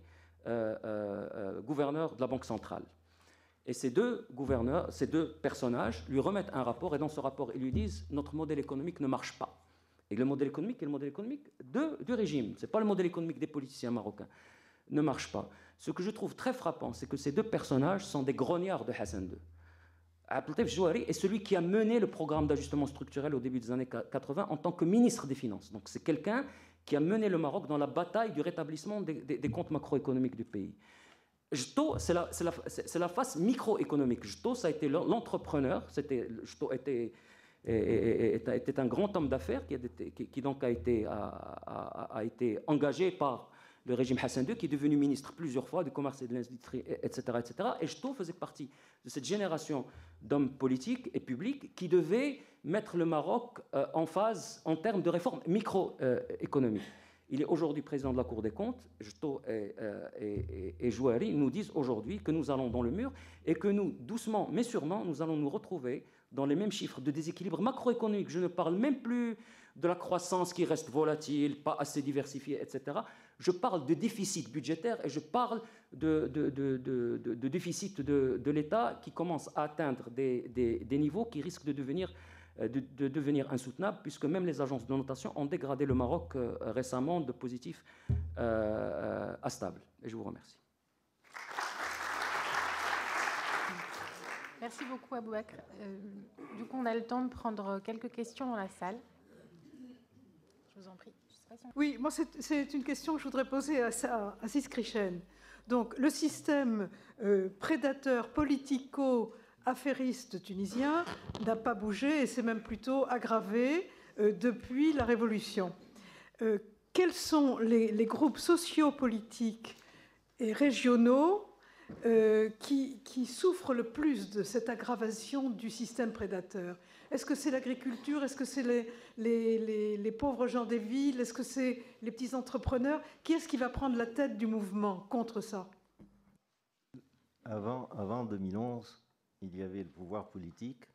gouverneur de la Banque centrale. Et ces deux personnages lui remettent un rapport, et dans ce rapport, ils lui disent « notre modèle économique ne marche pas ». Et le modèle économique est le modèle économique du régime. Ce n'est pas le modèle économique des politiciens marocains. Ne marche pas. Ce que je trouve très frappant, c'est que ces deux personnages sont des grognards de Hassan II. Abdelatif Jouari est celui qui a mené le programme d'ajustement structurel au début des années 80 en tant que ministre des Finances. Donc c'est quelqu'un qui a mené le Maroc dans la bataille du rétablissement des comptes macroéconomiques du pays. Jto, c'est la face microéconomique. Jto, ça a été l'entrepreneur. Jto était un grand homme d'affaires qui donc a été engagé par le régime Hassan II, qui est devenu ministre plusieurs fois du commerce et de l'industrie, etc., etc. Et Jto faisait partie de cette génération d'hommes politiques et publics qui devaient mettre le Maroc en phase en termes de réformes microéconomiques. Il est aujourd'hui président de la Cour des comptes. Jto et Jouari nous disent aujourd'hui que nous allons dans le mur et que nous, doucement mais sûrement, nous allons nous retrouver dans les mêmes chiffres de déséquilibre macroéconomique. Je ne parle même plus de la croissance qui reste volatile, pas assez diversifiée, etc. Je parle de déficit budgétaire et je parle de déficit de l'État qui commence à atteindre des niveaux qui risquent de devenir insoutenables, puisque même les agences de notation ont dégradé le Maroc récemment de positif à stable. Et je vous remercie.
Merci beaucoup, Aboubakr. Du coup, on a le temps de prendre quelques questions dans la salle. Je vous en prie.
Oui, moi, c'est une question que je voudrais poser à Aziz Krishen. Donc, le système prédateur politico-affairiste tunisien n'a pas bougé et s'est même plutôt aggravé depuis la Révolution. Quels sont les groupes sociopolitiques et régionaux qui souffrent le plus de cette aggravation du système prédateur? Est-ce que c'est l'agriculture? Est-ce que c'est les pauvres gens des villes? Est-ce que c'est les petits entrepreneurs? Qui est-ce qui va prendre la tête du mouvement contre ça?
Avant 2011, il y avait le pouvoir politique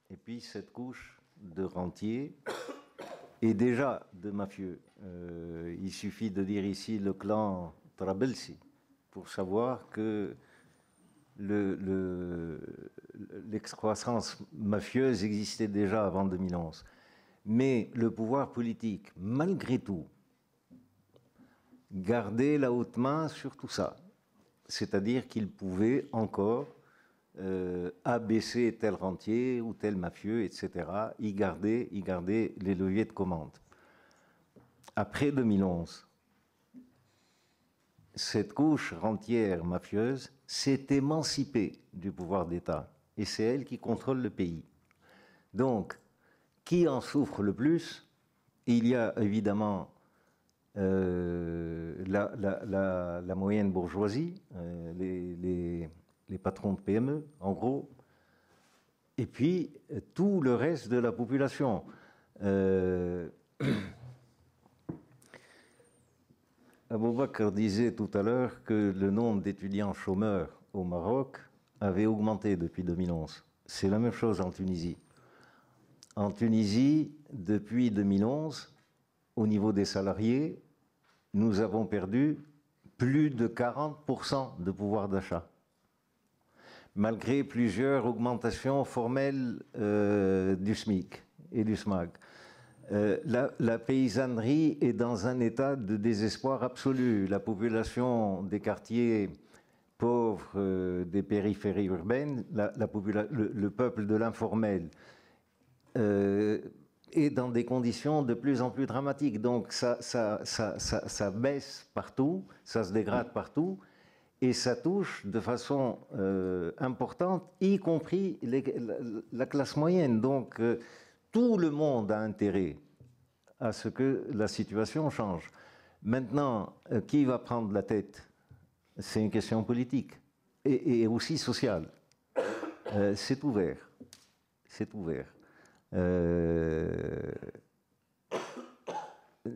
et puis cette couche de rentiers et déjà de mafieux. Il suffit de dire ici le clan Trabelsi pour savoir que l'excroissance mafieuse existait déjà avant 2011. Mais le pouvoir politique, malgré tout, gardait la haute main sur tout ça. C'est-à-dire qu'il pouvait encore abaisser tel rentier ou tel mafieux, etc. Il gardait les leviers de commande. Après 2011, cette couche rentière mafieuse s'est émancipée du pouvoir d'État et c'est elle qui contrôle le pays. Donc, qui en souffre le plus? Il y a évidemment la moyenne bourgeoisie, les patrons de PME, en gros, et puis tout le reste de la population. Aboubakr disait tout à l'heure que le nombre d'étudiants chômeurs au Maroc avait augmenté depuis 2011. C'est la même chose en Tunisie. En Tunisie, depuis 2011, au niveau des salariés, nous avons perdu plus de 40% de pouvoir d'achat, malgré plusieurs augmentations formelles du SMIC et du SMAG. La paysannerie est dans un état de désespoir absolu. La population des quartiers pauvres, des périphéries urbaines, le peuple de l'informel est dans des conditions de plus en plus dramatiques. Donc ça baisse partout, ça se dégrade partout, et ça touche de façon importante, y compris la classe moyenne. Donc tout le monde a intérêt à ce que la situation change. Maintenant, qui va prendre la tête? C'est une question politique et aussi sociale. C'est ouvert. C'est ouvert.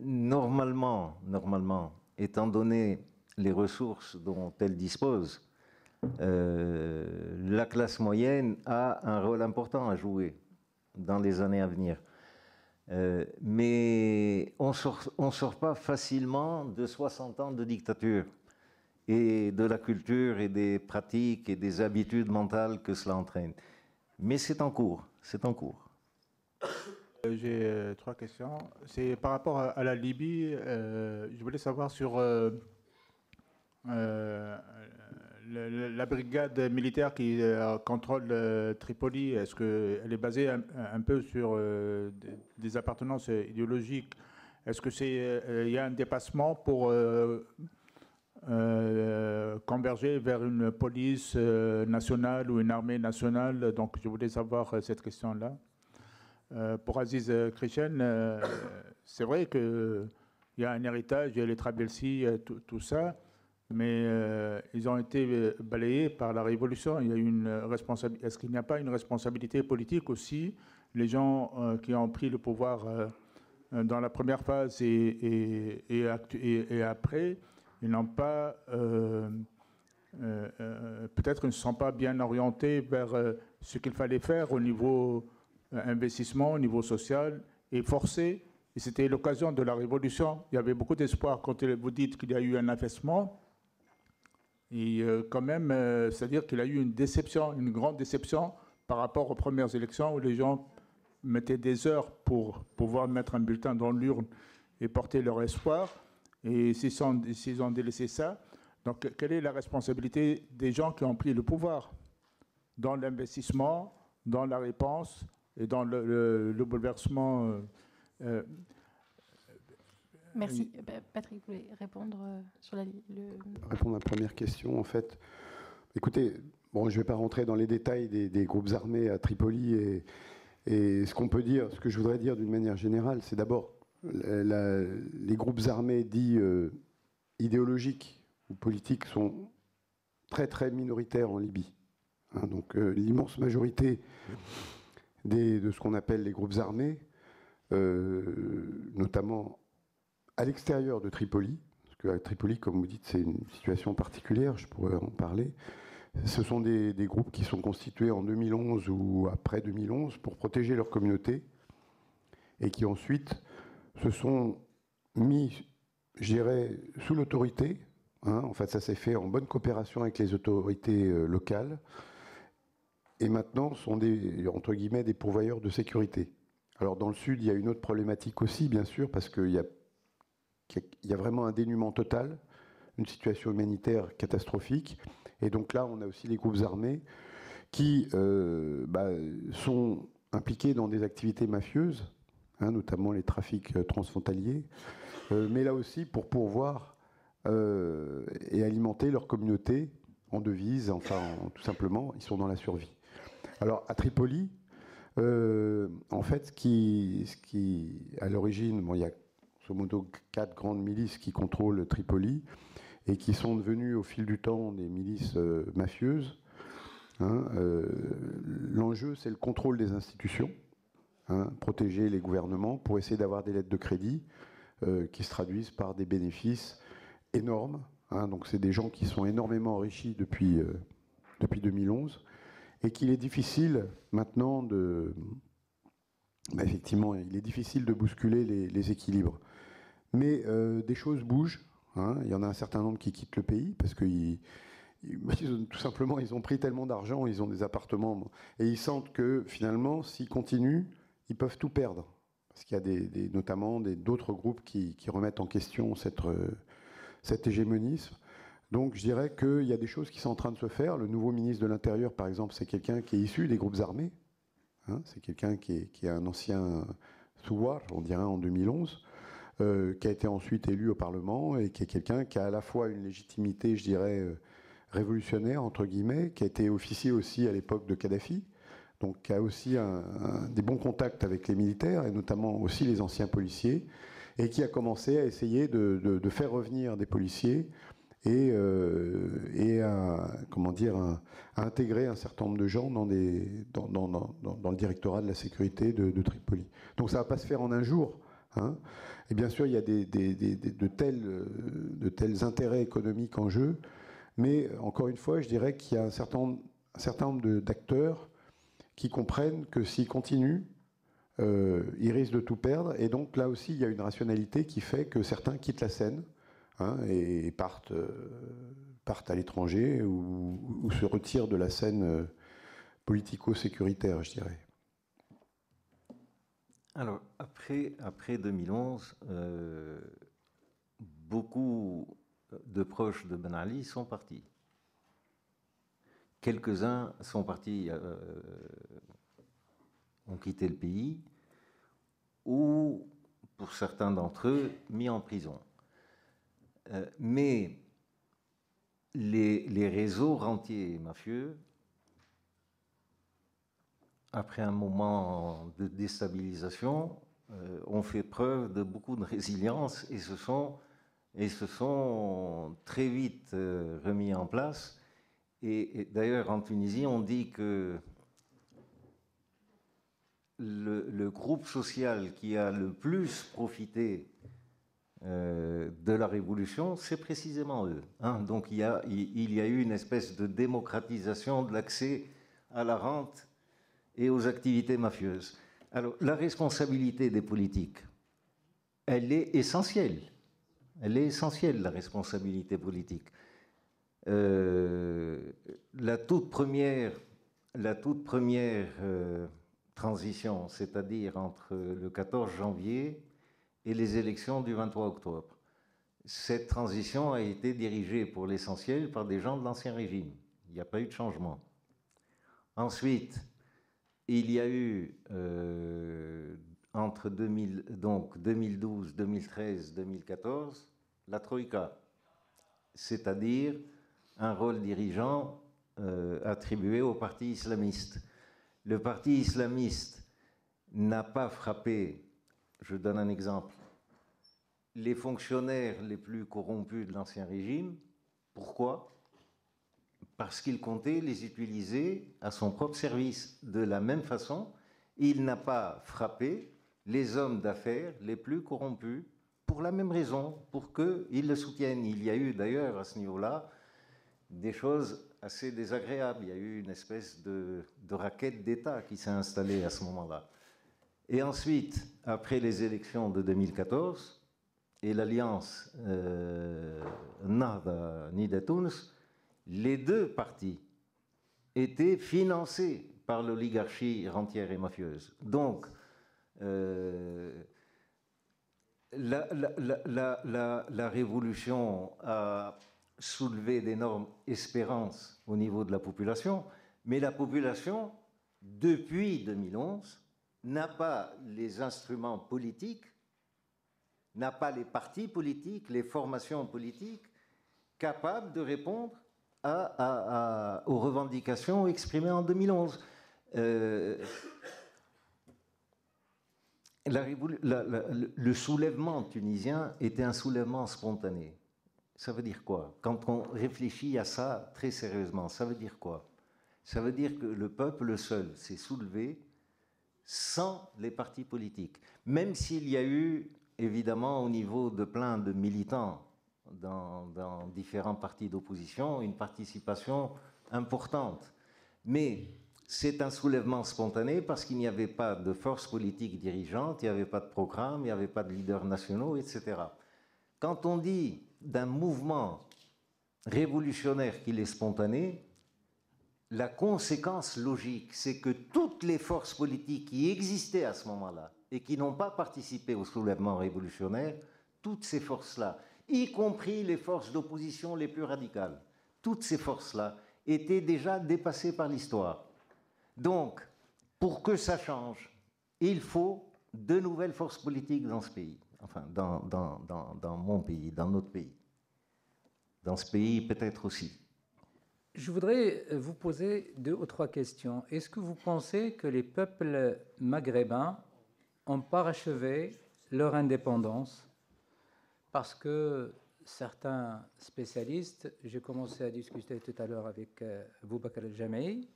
Normalement, étant donné les ressources dont elle dispose, la classe moyenne a un rôle important à jouer dans les années à venir. Mais on sort pas facilement de 60 ans de dictature et de la culture et des pratiques et des habitudes mentales que cela entraîne. Mais c'est en cours, c'est en cours.
J'ai 3 questions. C'est par rapport à la Libye. Je voulais savoir sur la brigade militaire qui contrôle Tripoli, est-ce qu'elle est basée un peu sur des appartenances idéologiques? Est-ce qu'il y a un dépassement pour converger vers une police nationale ou une armée nationale? Donc je voulais savoir cette question-là. Pour Aziz Kricen, c'est vrai qu'il y a un héritage, il y a les Trabelsi, tout ça, mais ils ont été balayés par la révolution. Il y a une responsabilité. Est-ce qu'il n'y a pas une responsabilité politique aussi? Les gens qui ont pris le pouvoir dans la première phase et après, ils n'ont pas, peut-être ils ne se sont pas bien orientés vers ce qu'il fallait faire au niveau investissement, au niveau social, et forcé. Et c'était l'occasion de la révolution. Il y avait beaucoup d'espoir quand vous dites qu'il y a eu un affaissement. Et quand même, c'est-à-dire qu'il y a eu une déception, une grande déception par rapport aux premières élections où les gens mettaient des heures pour pouvoir mettre un bulletin dans l'urne et porter leur espoir. Et s'ils ont délaissé ça, donc quelle est la responsabilité des gens qui ont pris le pouvoir dans l'investissement, dans la réponse et dans le bouleversement?
Merci. Patrick, vous voulez répondre sur
Répondre à la première question, en fait. Écoutez, bon, je ne vais pas rentrer dans les détails des groupes armés à Tripoli. Et ce qu'on peut dire, ce que je voudrais dire d'une manière générale, c'est d'abord les groupes armés dits idéologiques ou politiques sont très très minoritaires en Libye. Hein, donc l'immense majorité de ce qu'on appelle les groupes armés, notamment à l'extérieur de Tripoli, parce qu'à Tripoli, comme vous dites, c'est une situation particulière, je pourrais en parler. Ce sont des groupes qui sont constitués en 2011 ou après 2011 pour protéger leur communauté et qui ensuite se sont mis, je dirais, sous l'autorité. Hein, en fait, ça s'est fait en bonne coopération avec les autorités locales et maintenant sont entre guillemets des pourvoyeurs de sécurité. Alors dans le sud, il y a une autre problématique aussi, bien sûr, parce qu'il y a vraiment un dénuement total, une situation humanitaire catastrophique. Et donc là, on a aussi les groupes armés qui sont impliqués dans des activités mafieuses, hein, notamment les trafics transfrontaliers, mais là aussi pour pourvoir et alimenter leur communauté en devises, enfin tout simplement, ils sont dans la survie. Alors à Tripoli, en fait, ce qui à l'origine, bon, il y a grosso modo 4 grandes milices qui contrôlent Tripoli et qui sont devenues au fil du temps des milices mafieuses. Hein, l'enjeu, c'est le contrôle des institutions, hein, protéger les gouvernements pour essayer d'avoir des lettres de crédit qui se traduisent par des bénéfices énormes. Hein, donc c'est des gens qui sont énormément enrichis depuis 2011 et qu'il est difficile maintenant effectivement, il est difficile de bousculer les équilibres. Mais des choses bougent. Hein, il y en a un certain nombre qui quittent le pays parce que tout simplement, ils ont pris tellement d'argent, ils ont des appartements, et ils sentent que finalement, s'ils continuent, ils peuvent tout perdre. Parce qu'il y a notamment d'autres groupes qui remettent en question cet hégémonisme. Donc je dirais qu'il y a des choses qui sont en train de se faire. Le nouveau ministre de l'Intérieur, par exemple, c'est quelqu'un qui est issu des groupes armés. Hein, c'est quelqu'un qui est un ancien Souar, on dirait en 2011. Qui a été ensuite élu au Parlement et qui est quelqu'un qui a à la fois une légitimité, je dirais, révolutionnaire, entre guillemets, qui a été officier aussi à l'époque de Kadhafi, donc qui a aussi des bons contacts avec les militaires et notamment aussi les anciens policiers, et qui a commencé à essayer de faire revenir des policiers et à intégrer un certain nombre de gens dans le directorat de la sécurité de Tripoli. Donc ça ne va pas se faire en un jour. Hein. Et bien sûr, il y a de tels intérêts économiques en jeu, mais encore une fois, je dirais qu'il y a un certain nombre d'acteurs qui comprennent que s'ils continuent, ils risquent de tout perdre. Et donc là aussi, il y a une rationalité qui fait que certains quittent la scène, hein, et partent à l'étranger ou se retirent de la scène politico-sécuritaire, je dirais.
Alors, après 2011, beaucoup de proches de Ben Ali sont partis. quelques-uns sont partis, ont quitté le pays, ou, pour certains d'entre eux, mis en prison. Mais les réseaux rentiers mafieux, après un moment de déstabilisation, ont fait preuve de beaucoup de résilience et se sont très vite remis en place. Et d'ailleurs, en Tunisie, on dit que le groupe social qui a le plus profité de la révolution, c'est précisément eux. Hein. Donc il y a eu une espèce de démocratisation de l'accès à la rente et aux activités mafieuses. Alors la responsabilité des politiques, elle est essentielle. Elle est essentielle, la responsabilité politique. La toute première transition, c'est-à-dire entre le 14 janvier et les élections du 23 octobre. Cette transition a été dirigée pour l'essentiel par des gens de l'Ancien Régime. Il n'y a pas eu de changement. Ensuite, il y a eu, entre 2012, 2013, 2014, la Troïka, c'est-à-dire un rôle dirigeant attribué au parti islamiste. Le parti islamiste n'a pas frappé, je donne un exemple, les fonctionnaires les plus corrompus de l'Ancien Régime. Pourquoi ? Parce qu'il comptait les utiliser à son propre service. De la même façon, il n'a pas frappé les hommes d'affaires les plus corrompus pour la même raison, pour qu'ils le soutiennent. Il y a eu d'ailleurs à ce niveau-là des choses assez désagréables. Il y a eu une espèce de raquette d'État qui s'est installée à ce moment-là. Et ensuite, après les élections de 2014 et l'alliance Nahda Nida Tunis, les deux partis étaient financés par l'oligarchie rentière et mafieuse. Donc, la révolution a soulevé d'énormes espérances au niveau de la population, mais la population, depuis 2011, n'a pas les instruments politiques, n'a pas les partis politiques, les formations politiques capables de répondre aux revendications exprimées en 2011. Le soulèvement tunisien était un soulèvement spontané. Ça veut dire quoi? Quand on réfléchit à ça très sérieusement, ça veut dire quoi? Ça veut dire que le peuple seul s'est soulevé sans les partis politiques. Même s'il y a eu, évidemment, au niveau de plein de militants dans différents partis d'opposition, une participation importante. Mais c'est un soulèvement spontané parce qu'il n'y avait pas de force politique dirigeante, il n'y avait pas de programme, il n'y avait pas de leaders nationaux, etc. Quand on dit d'un mouvement révolutionnaire qu'il est spontané, la conséquence logique, c'est que toutes les forces politiques qui existaient à ce moment-là et qui n'ont pas participé au soulèvement révolutionnaire, toutes ces forces-là, y compris les forces d'opposition les plus radicales, toutes ces forces-là étaient déjà dépassées par l'histoire. Donc, pour que ça change, il faut de nouvelles forces politiques dans ce pays, enfin dans mon pays, dans notre pays, dans ce pays peut-être aussi.
Je voudrais vous poser 2 ou 3 questions. Est-ce que vous pensez que les peuples maghrébins ont parachevé leur indépendance? Parce que certains spécialistes, j'ai commencé à discuter tout à l'heure avec Boubacar El-Jamaï,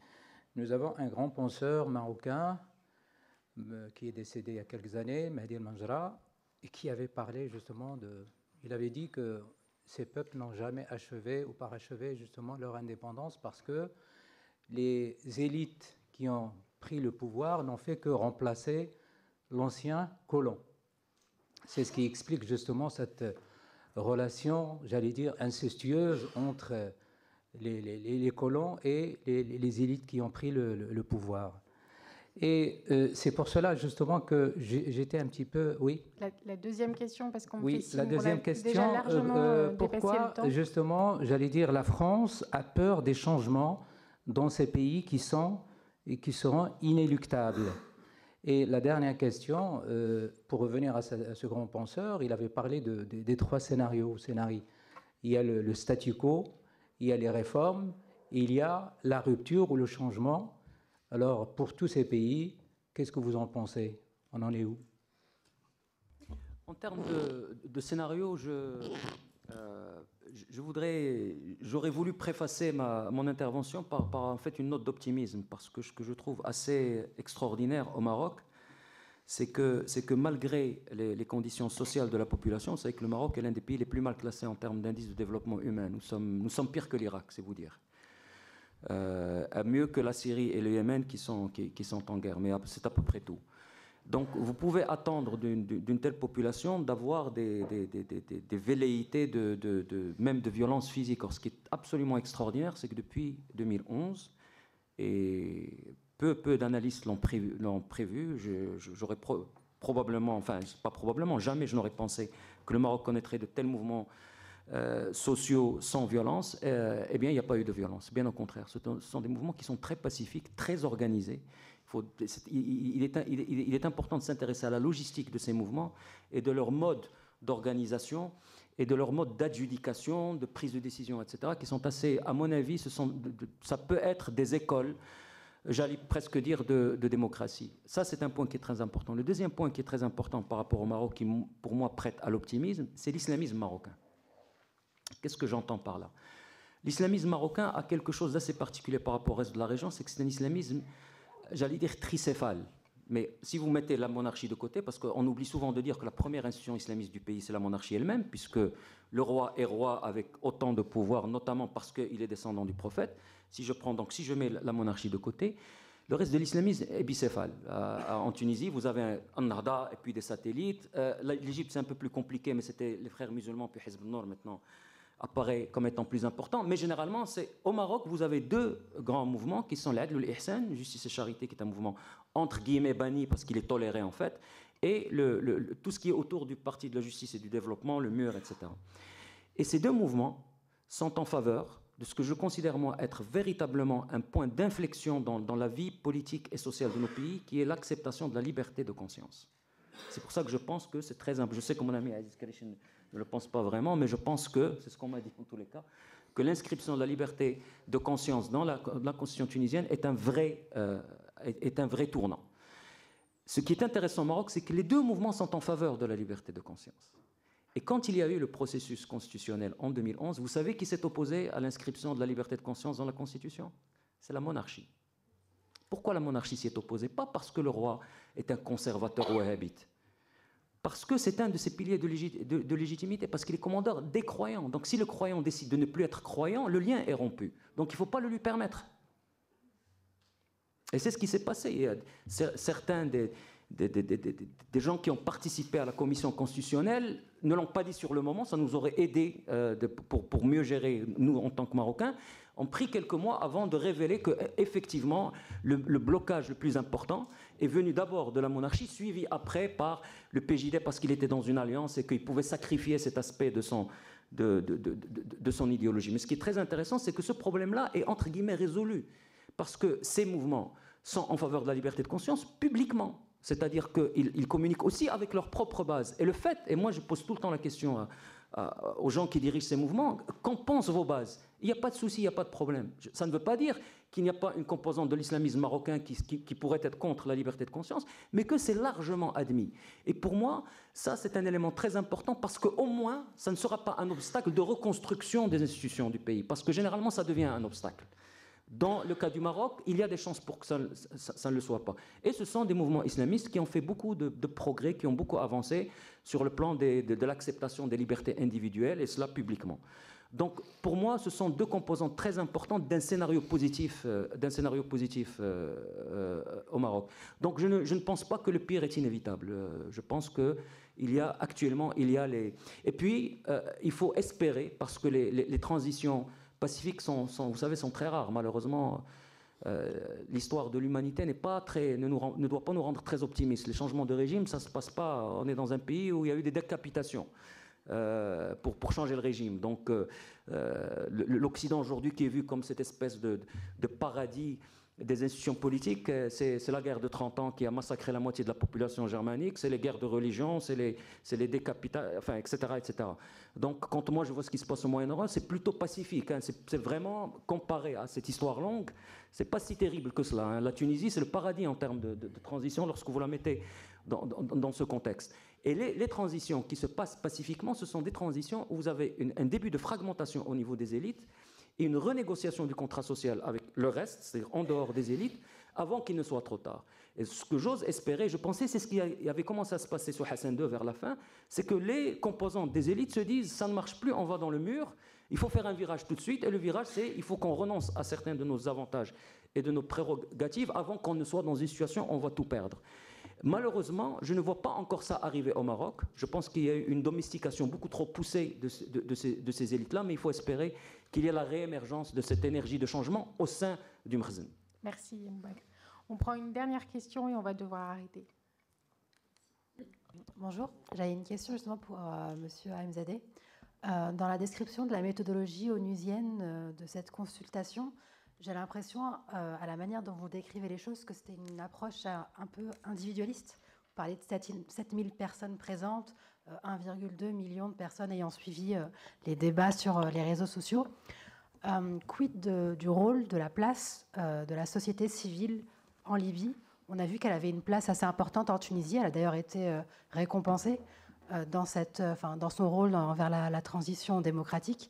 nous avons un grand penseur marocain qui est décédé il y a quelques années, Mahdi El-Manjra, et qui avait parlé justement il avait dit que ces peuples n'ont jamais achevé ou parachevé justement leur indépendance parce que les élites qui ont pris le pouvoir n'ont fait que remplacer l'ancien colon. C'est ce qui explique justement cette relation, j'allais dire, incestueuse entre les colons et les élites qui ont pris le pouvoir. Et c'est pour cela justement que j'étais un petit peu... Oui.
La deuxième question, parce qu'on
oui, la deuxième question,
largement
pourquoi
le temps.
justement, j'allais dire, la France a peur des changements dans ces pays qui seront inéluctables. Et la dernière question, pour revenir à ce grand penseur, il avait parlé des 3 scénarios. Il y a le statu quo, il y a les réformes, et il y a la rupture ou le changement. Alors, pour tous ces pays, qu'est-ce que vous en pensez? On en est où?
En termes de scénario, j'aurais voulu préfacer mon intervention par en fait une note d'optimisme, parce que ce que je trouve assez extraordinaire au Maroc, c'est que malgré les conditions sociales de la population, vous savez que le Maroc est l'un des pays les plus mal classés en termes d'indice de développement humain. Nous sommes pires que l'Irak, c'est vous dire. Mieux que la Syrie et le Yémen qui sont en guerre, mais c'est à peu près tout. Donc vous pouvez attendre d'une telle population d'avoir des velléités même de violence physique. Or, ce qui est absolument extraordinaire, c'est que depuis 2011, et peu d'analystes l'ont prévu, j'aurais probablement, enfin pas probablement, jamais je n'aurais pensé que le Maroc connaîtrait de tels mouvements sociaux sans violence. Eh bien, il n'y a pas eu de violence, bien au contraire. Ce sont des mouvements qui sont très pacifiques, très organisés. Il est important de s'intéresser à la logistique de ces mouvements et de leur mode d'organisation et de leur mode d'adjudication, de prise de décision, etc., qui sont assez, à mon avis, ça peut être des écoles, j'allais presque dire, de démocratie. Ça, c'est un point qui est très important. Le deuxième point qui est très important par rapport au Maroc, qui pour moi prête à l'optimisme, c'est l'islamisme marocain. Qu'est-ce que j'entends par là? L'islamisme marocain a quelque chose d'assez particulier par rapport au reste de la région, c'est que c'est un islamisme, j'allais dire, tricéphale. Mais si vous mettez la monarchie de côté, parce qu'on oublie souvent de dire que la première institution islamiste du pays, c'est la monarchie elle-même, puisque le roi est roi avec autant de pouvoir, notamment parce qu'il est descendant du prophète. Si je mets la monarchie de côté, le reste de l'islamisme est bicéphale. En Tunisie, vous avez un Nahda et puis des satellites. L'Égypte, c'est un peu plus compliqué, mais c'était les frères musulmans, puis Hizb al-Nour maintenant apparaît comme étant plus important. Mais généralement, au Maroc, vous avez 2 grands mouvements qui sont l'Adl ou l'Ihsan, justice et charité, qui est un mouvement entre guillemets banni parce qu'il est toléré en fait, et tout ce qui est autour du parti de la justice et du développement, le mur, etc. Et ces 2 mouvements sont en faveur de ce que je considère moi être véritablement un point d'inflexion dans la vie politique et sociale de nos pays, qui est l'acceptation de la liberté de conscience. C'est pour ça que je pense que c'est très important. Je sais que mon ami Aziz Karishin ne le pense pas vraiment, mais je pense que, c'est ce qu'on m'a dit en tous les cas, que l'inscription de la liberté de conscience dans la constitution tunisienne est un vrai tournant. Ce qui est intéressant au Maroc, c'est que les 2 mouvements sont en faveur de la liberté de conscience. Et quand il y a eu le processus constitutionnel en 2011, vous savez qui s'est opposé à l'inscription de la liberté de conscience dans la Constitution? C'est la monarchie. Pourquoi la monarchie s'y est opposée? Pas parce que le roi est un conservateur wahhabite, parce que c'est un de ses piliers de légitimité, parce qu'il est commandeur des croyants. Donc si le croyant décide de ne plus être croyant, le lien est rompu. Donc il ne faut pas le lui permettre. Et c'est ce qui s'est passé. Certains des gens qui ont participé à la commission constitutionnelle ne l'ont pas dit sur le moment, ça nous aurait aidé pour mieux gérer, nous, en tant que Marocains, ont pris quelques mois avant de révéler qu'effectivement, le blocage le plus important est venu d'abord de la monarchie, suivi après par le PJD parce qu'il était dans une alliance et qu'il pouvait sacrifier cet aspect de son idéologie. Mais ce qui est très intéressant, c'est que ce problème-là est entre guillemets résolu, parce que ces mouvements sont en faveur de la liberté de conscience publiquement. C'est-à-dire qu'ils communiquent aussi avec leur propre base. Et le fait, et moi je pose tout le temps la question aux gens qui dirigent ces mouvements, qu'en pensent vos bases? Il n'y a pas de souci, il n'y a pas de problème. Ça ne veut pas dire qu'il n'y a pas une composante de l'islamisme marocain qui pourrait être contre la liberté de conscience, mais que c'est largement admis. Et pour moi, ça c'est un élément très important, parce qu'au moins, ça ne sera pas un obstacle de reconstruction des institutions du pays, parce que généralement ça devient un obstacle. Dans le cas du Maroc, il y a des chances pour que ça ne le soit pas. Et ce sont des mouvements islamistes qui ont fait beaucoup de progrès, qui ont beaucoup avancé sur le plan de l'acceptation des libertés individuelles, et cela publiquement. Donc, pour moi, ce sont 2 composantes très importantes d'un scénario positif, au Maroc. Donc, je ne pense pas que le pire est inévitable. Je pense qu'il y a actuellement, Et puis, il faut espérer, parce que les transitions pacifiques vous savez, sont très rares. Malheureusement, l'histoire de l'humanité ne doit pas nous rendre très optimistes. Les changements de régime, ça ne se passe pas. On est dans un pays où il y a eu des décapitations. pour changer le régime. Donc l'Occident aujourd'hui qui est vu comme cette espèce de paradis des institutions politiques, c'est la guerre de 30 ans qui a massacré la moitié de la population germanique, c'est les guerres de religion, c'est les décapitations, enfin, etc., etc. Donc, quand moi je vois ce qui se passe au Moyen-Orient, c'est plutôt pacifique. Hein, c'est vraiment, comparé à cette histoire longue, c'est pas si terrible que cela. Hein. La Tunisie, c'est le paradis en termes de transition lorsque vous la mettez dans ce contexte. Et les transitions qui se passent pacifiquement, ce sont des transitions où vous avez un début de fragmentation au niveau des élites, et une renégociation du contrat social avec le reste, c'est-à-dire en dehors des élites, avant qu'il ne soit trop tard. Et ce que j'ose espérer, je pensais, c'est ce qui avait commencé à se passer sous Hassan II vers la fin, c'est que les composantes des élites se disent, ça ne marche plus, on va dans le mur, il faut faire un virage tout de suite, et le virage, c'est il faut qu'on renonce à certains de nos avantages et de nos prérogatives avant qu'on ne soit dans une situation où on va tout perdre. Malheureusement, je ne vois pas encore ça arriver au Maroc. Je pense qu'il y a eu une domestication beaucoup trop poussée de ces élites-là, mais il faut espérer qu'il y ait la réémergence de cette énergie de changement au sein du Mkhzen.
Merci, Mbak. On prend une dernière question et on va devoir arrêter.
Bonjour, j'avais une question justement pour Monsieur Ahmedzadeh. Dans la description de la méthodologie onusienne de cette consultation, j'ai l'impression, à la manière dont vous décrivez les choses, que c'était une approche un peu individualiste. Vous parlez de 7000 personnes présentes, 1,2 million de personnes ayant suivi les débats sur les réseaux sociaux. Quid du rôle, de la place de la société civile en Libye? On a vu qu'elle avait une place assez importante en Tunisie. Elle a d'ailleurs été récompensée dans son rôle envers la transition démocratique,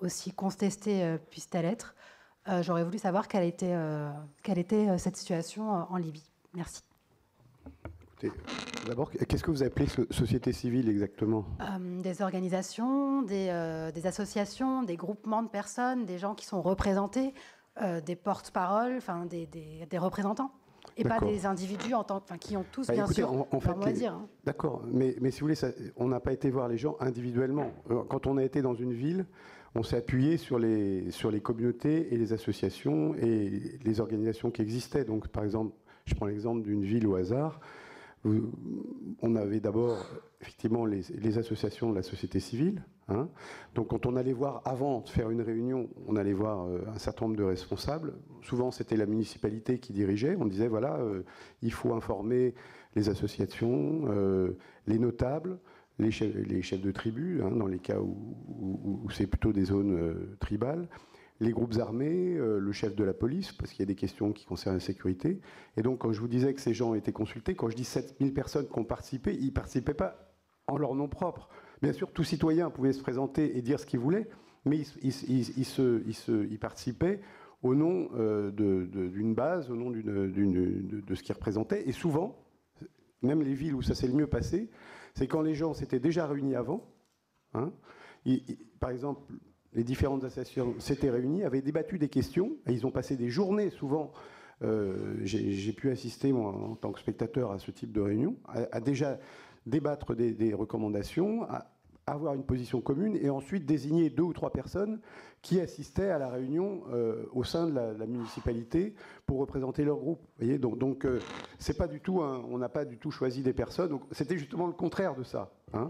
aussi contestée puisse-t-elle être. J'aurais voulu savoir quelle était cette situation en Libye. Merci.
Écoutez, d'abord, qu'est-ce que vous appelez société civile exactement?
Des organisations, des associations, des groupements de personnes, des gens qui sont représentés, des porte-paroles, enfin des représentants. Et pas des individus qui ont tous, bien sûr, leur mot à dire. Hein.
D'accord, mais si vous voulez, on n'a pas été voir les gens individuellement. Quand on a été dans une ville, on s'est appuyé sur les communautés et les associations et les organisations qui existaient. Donc, par exemple, je prends l'exemple d'une ville au hasard. On avait d'abord, effectivement, les associations de la société civile. Hein. Donc, quand on allait voir, avant de faire une réunion, on allait voir un certain nombre de responsables. Souvent, c'était la municipalité qui dirigeait. On disait, voilà, il faut informer les associations, les notables, les chefs de tribu, hein, dans les cas où c'est plutôt des zones tribales, les groupes armés, le chef de la police, parce qu'il y a des questions qui concernent la sécurité. Et donc, quand je vous disais que ces gens ont été consultés, quand je dis 7000 personnes qui ont participé, ils ne participaient pas en leur nom propre. Bien sûr, tout citoyen pouvait se présenter et dire ce qu'il voulait, mais ils participaient au nom d'une base, au nom de ce qu'ils représentaient. Et souvent, même les villes où ça s'est le mieux passé, c'est quand les gens s'étaient déjà réunis avant. Hein, par exemple, les différentes associations s'étaient réunies, avaient débattu des questions, et ils ont passé des journées, souvent, j'ai pu assister, moi, en tant que spectateur, à ce type de réunion, à déjà débattre des recommandations, à avoir une position commune, et ensuite désigner 2 ou 3 personnes qui assistaient à la réunion au sein de la municipalité pour représenter leur groupe. Vous voyez, donc c'est pas du tout on n'a pas du tout choisi des personnes. C'était justement le contraire de ça. Hein.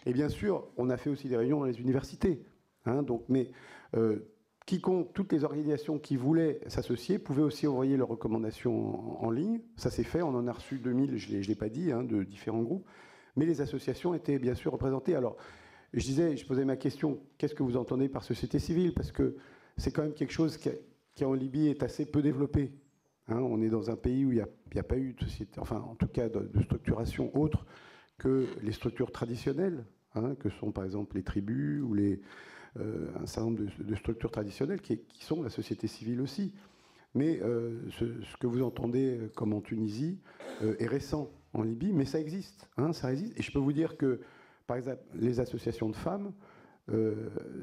Et bien sûr, on a fait aussi des réunions dans les universités. Hein, mais quiconque, toutes les organisations qui voulaient s'associer pouvaient aussi envoyer leurs recommandations en ligne. Ça s'est fait, on en a reçu 2000, je ne l'ai pas dit, hein, de différents groupes. Mais les associations étaient bien sûr représentées. Alors, je posais ma question, qu'est-ce que vous entendez par société civile? Parce que c'est quand même quelque chose qui en Libye est assez peu développé. Hein, on est dans un pays où il n'y a pas eu de société, enfin en tout cas de structuration autre que les structures traditionnelles, hein, que sont par exemple les tribus ou un certain nombre de structures traditionnelles qui sont la société civile aussi. Mais ce que vous entendez comme en Tunisie est récent en Libye, mais ça existe, hein, ça existe. Et je peux vous dire que, par exemple, les associations de femmes,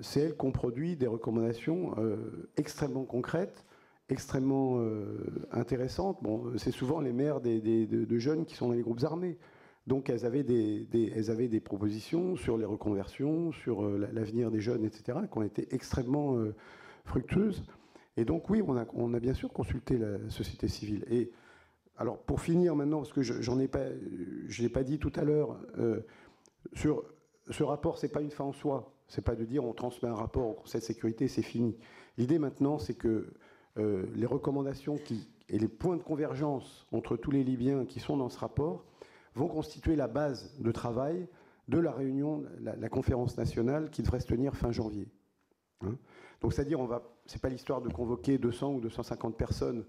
c'est elles qui ont produit des recommandations extrêmement concrètes, extrêmement intéressantes. Bon, c'est souvent les mères de jeunes qui sont dans les groupes armés. Donc elles avaient des propositions sur les reconversions, sur l'avenir des jeunes, etc., qui ont été extrêmement fructueuses. Et donc oui, on a bien sûr consulté la société civile. Et alors pour finir maintenant, parce que je ne l'ai pas dit tout à l'heure, sur ce rapport, ce n'est pas une fin en soi. Ce n'est pas de dire on transmet un rapport au Conseil de sécurité et c'est fini. L'idée maintenant, c'est que les recommandations et les points de convergence entre tous les Libyens qui sont dans ce rapport vont constituer la base de travail de la réunion, la conférence nationale qui devrait se tenir fin janvier. Hein. Donc c'est-à-dire, ce n'est pas l'histoire de convoquer 200 ou 250 personnes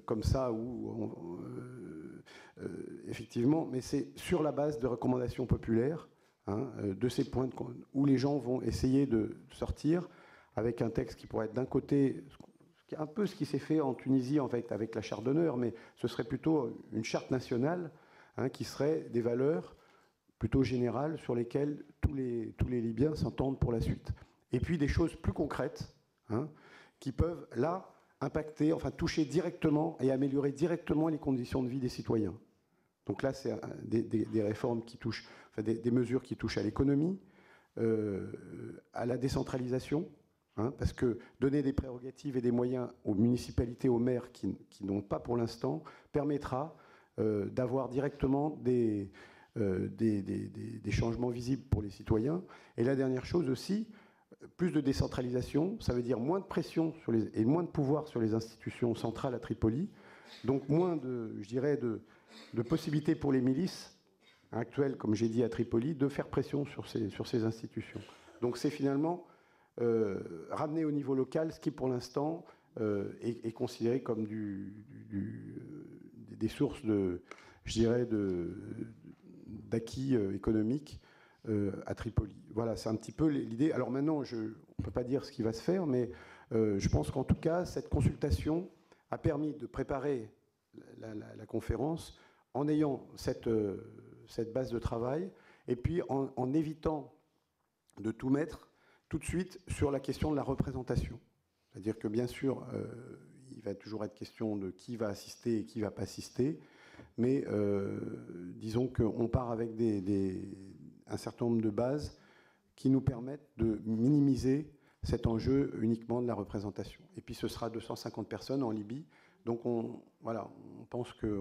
comme ça, effectivement, mais c'est sur la base de recommandations populaires, hein, de ces points où les gens vont essayer de sortir avec un texte qui pourrait être d'un côté, un peu ce qui s'est fait en Tunisie en fait, avec la charte d'honneur, mais ce serait plutôt une charte nationale, hein, qui serait des valeurs plutôt générales sur lesquelles tous les Libyens s'entendent pour la suite. Et puis des choses plus concrètes, hein, qui peuvent là impacter, enfin toucher directement et améliorer directement les conditions de vie des citoyens. Donc là, c'est des réformes qui touchent, enfin des mesures qui touchent à l'économie, à la décentralisation, hein, parce que donner des prérogatives et des moyens aux municipalités, aux maires qui n'ont pas pour l'instant, permettra d'avoir directement des changements visibles pour les citoyens. Et la dernière chose aussi, plus de décentralisation, ça veut dire moins de pression et moins de pouvoir sur les institutions centrales à Tripoli, donc moins je dirais, de possibilités pour les milices actuelles, comme j'ai dit à Tripoli, de faire pression sur ces institutions. Donc c'est finalement ramener au niveau local ce qui pour l'instant est considéré comme des sources d'acquis économiques à Tripoli. Voilà, c'est un petit peu l'idée. Alors maintenant, on ne peut pas dire ce qui va se faire, mais je pense qu'en tout cas, cette consultation a permis de préparer la conférence en ayant cette base de travail et puis en évitant de tout mettre tout de suite sur la question de la représentation. C'est-à-dire que bien sûr, il va toujours être question de qui va assister et qui ne va pas assister, mais disons qu'on part avec un certain nombre de bases qui nous permettent de minimiser cet enjeu uniquement de la représentation. Et puis ce sera 250 personnes en Libye, donc on pense que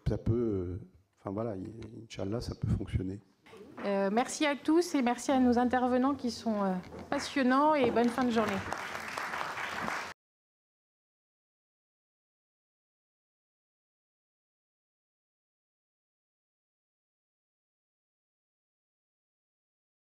ça peut, enfin voilà, Inch'Allah, ça peut fonctionner.
Merci à tous et merci à nos intervenants qui sont passionnants et bonne fin de journée.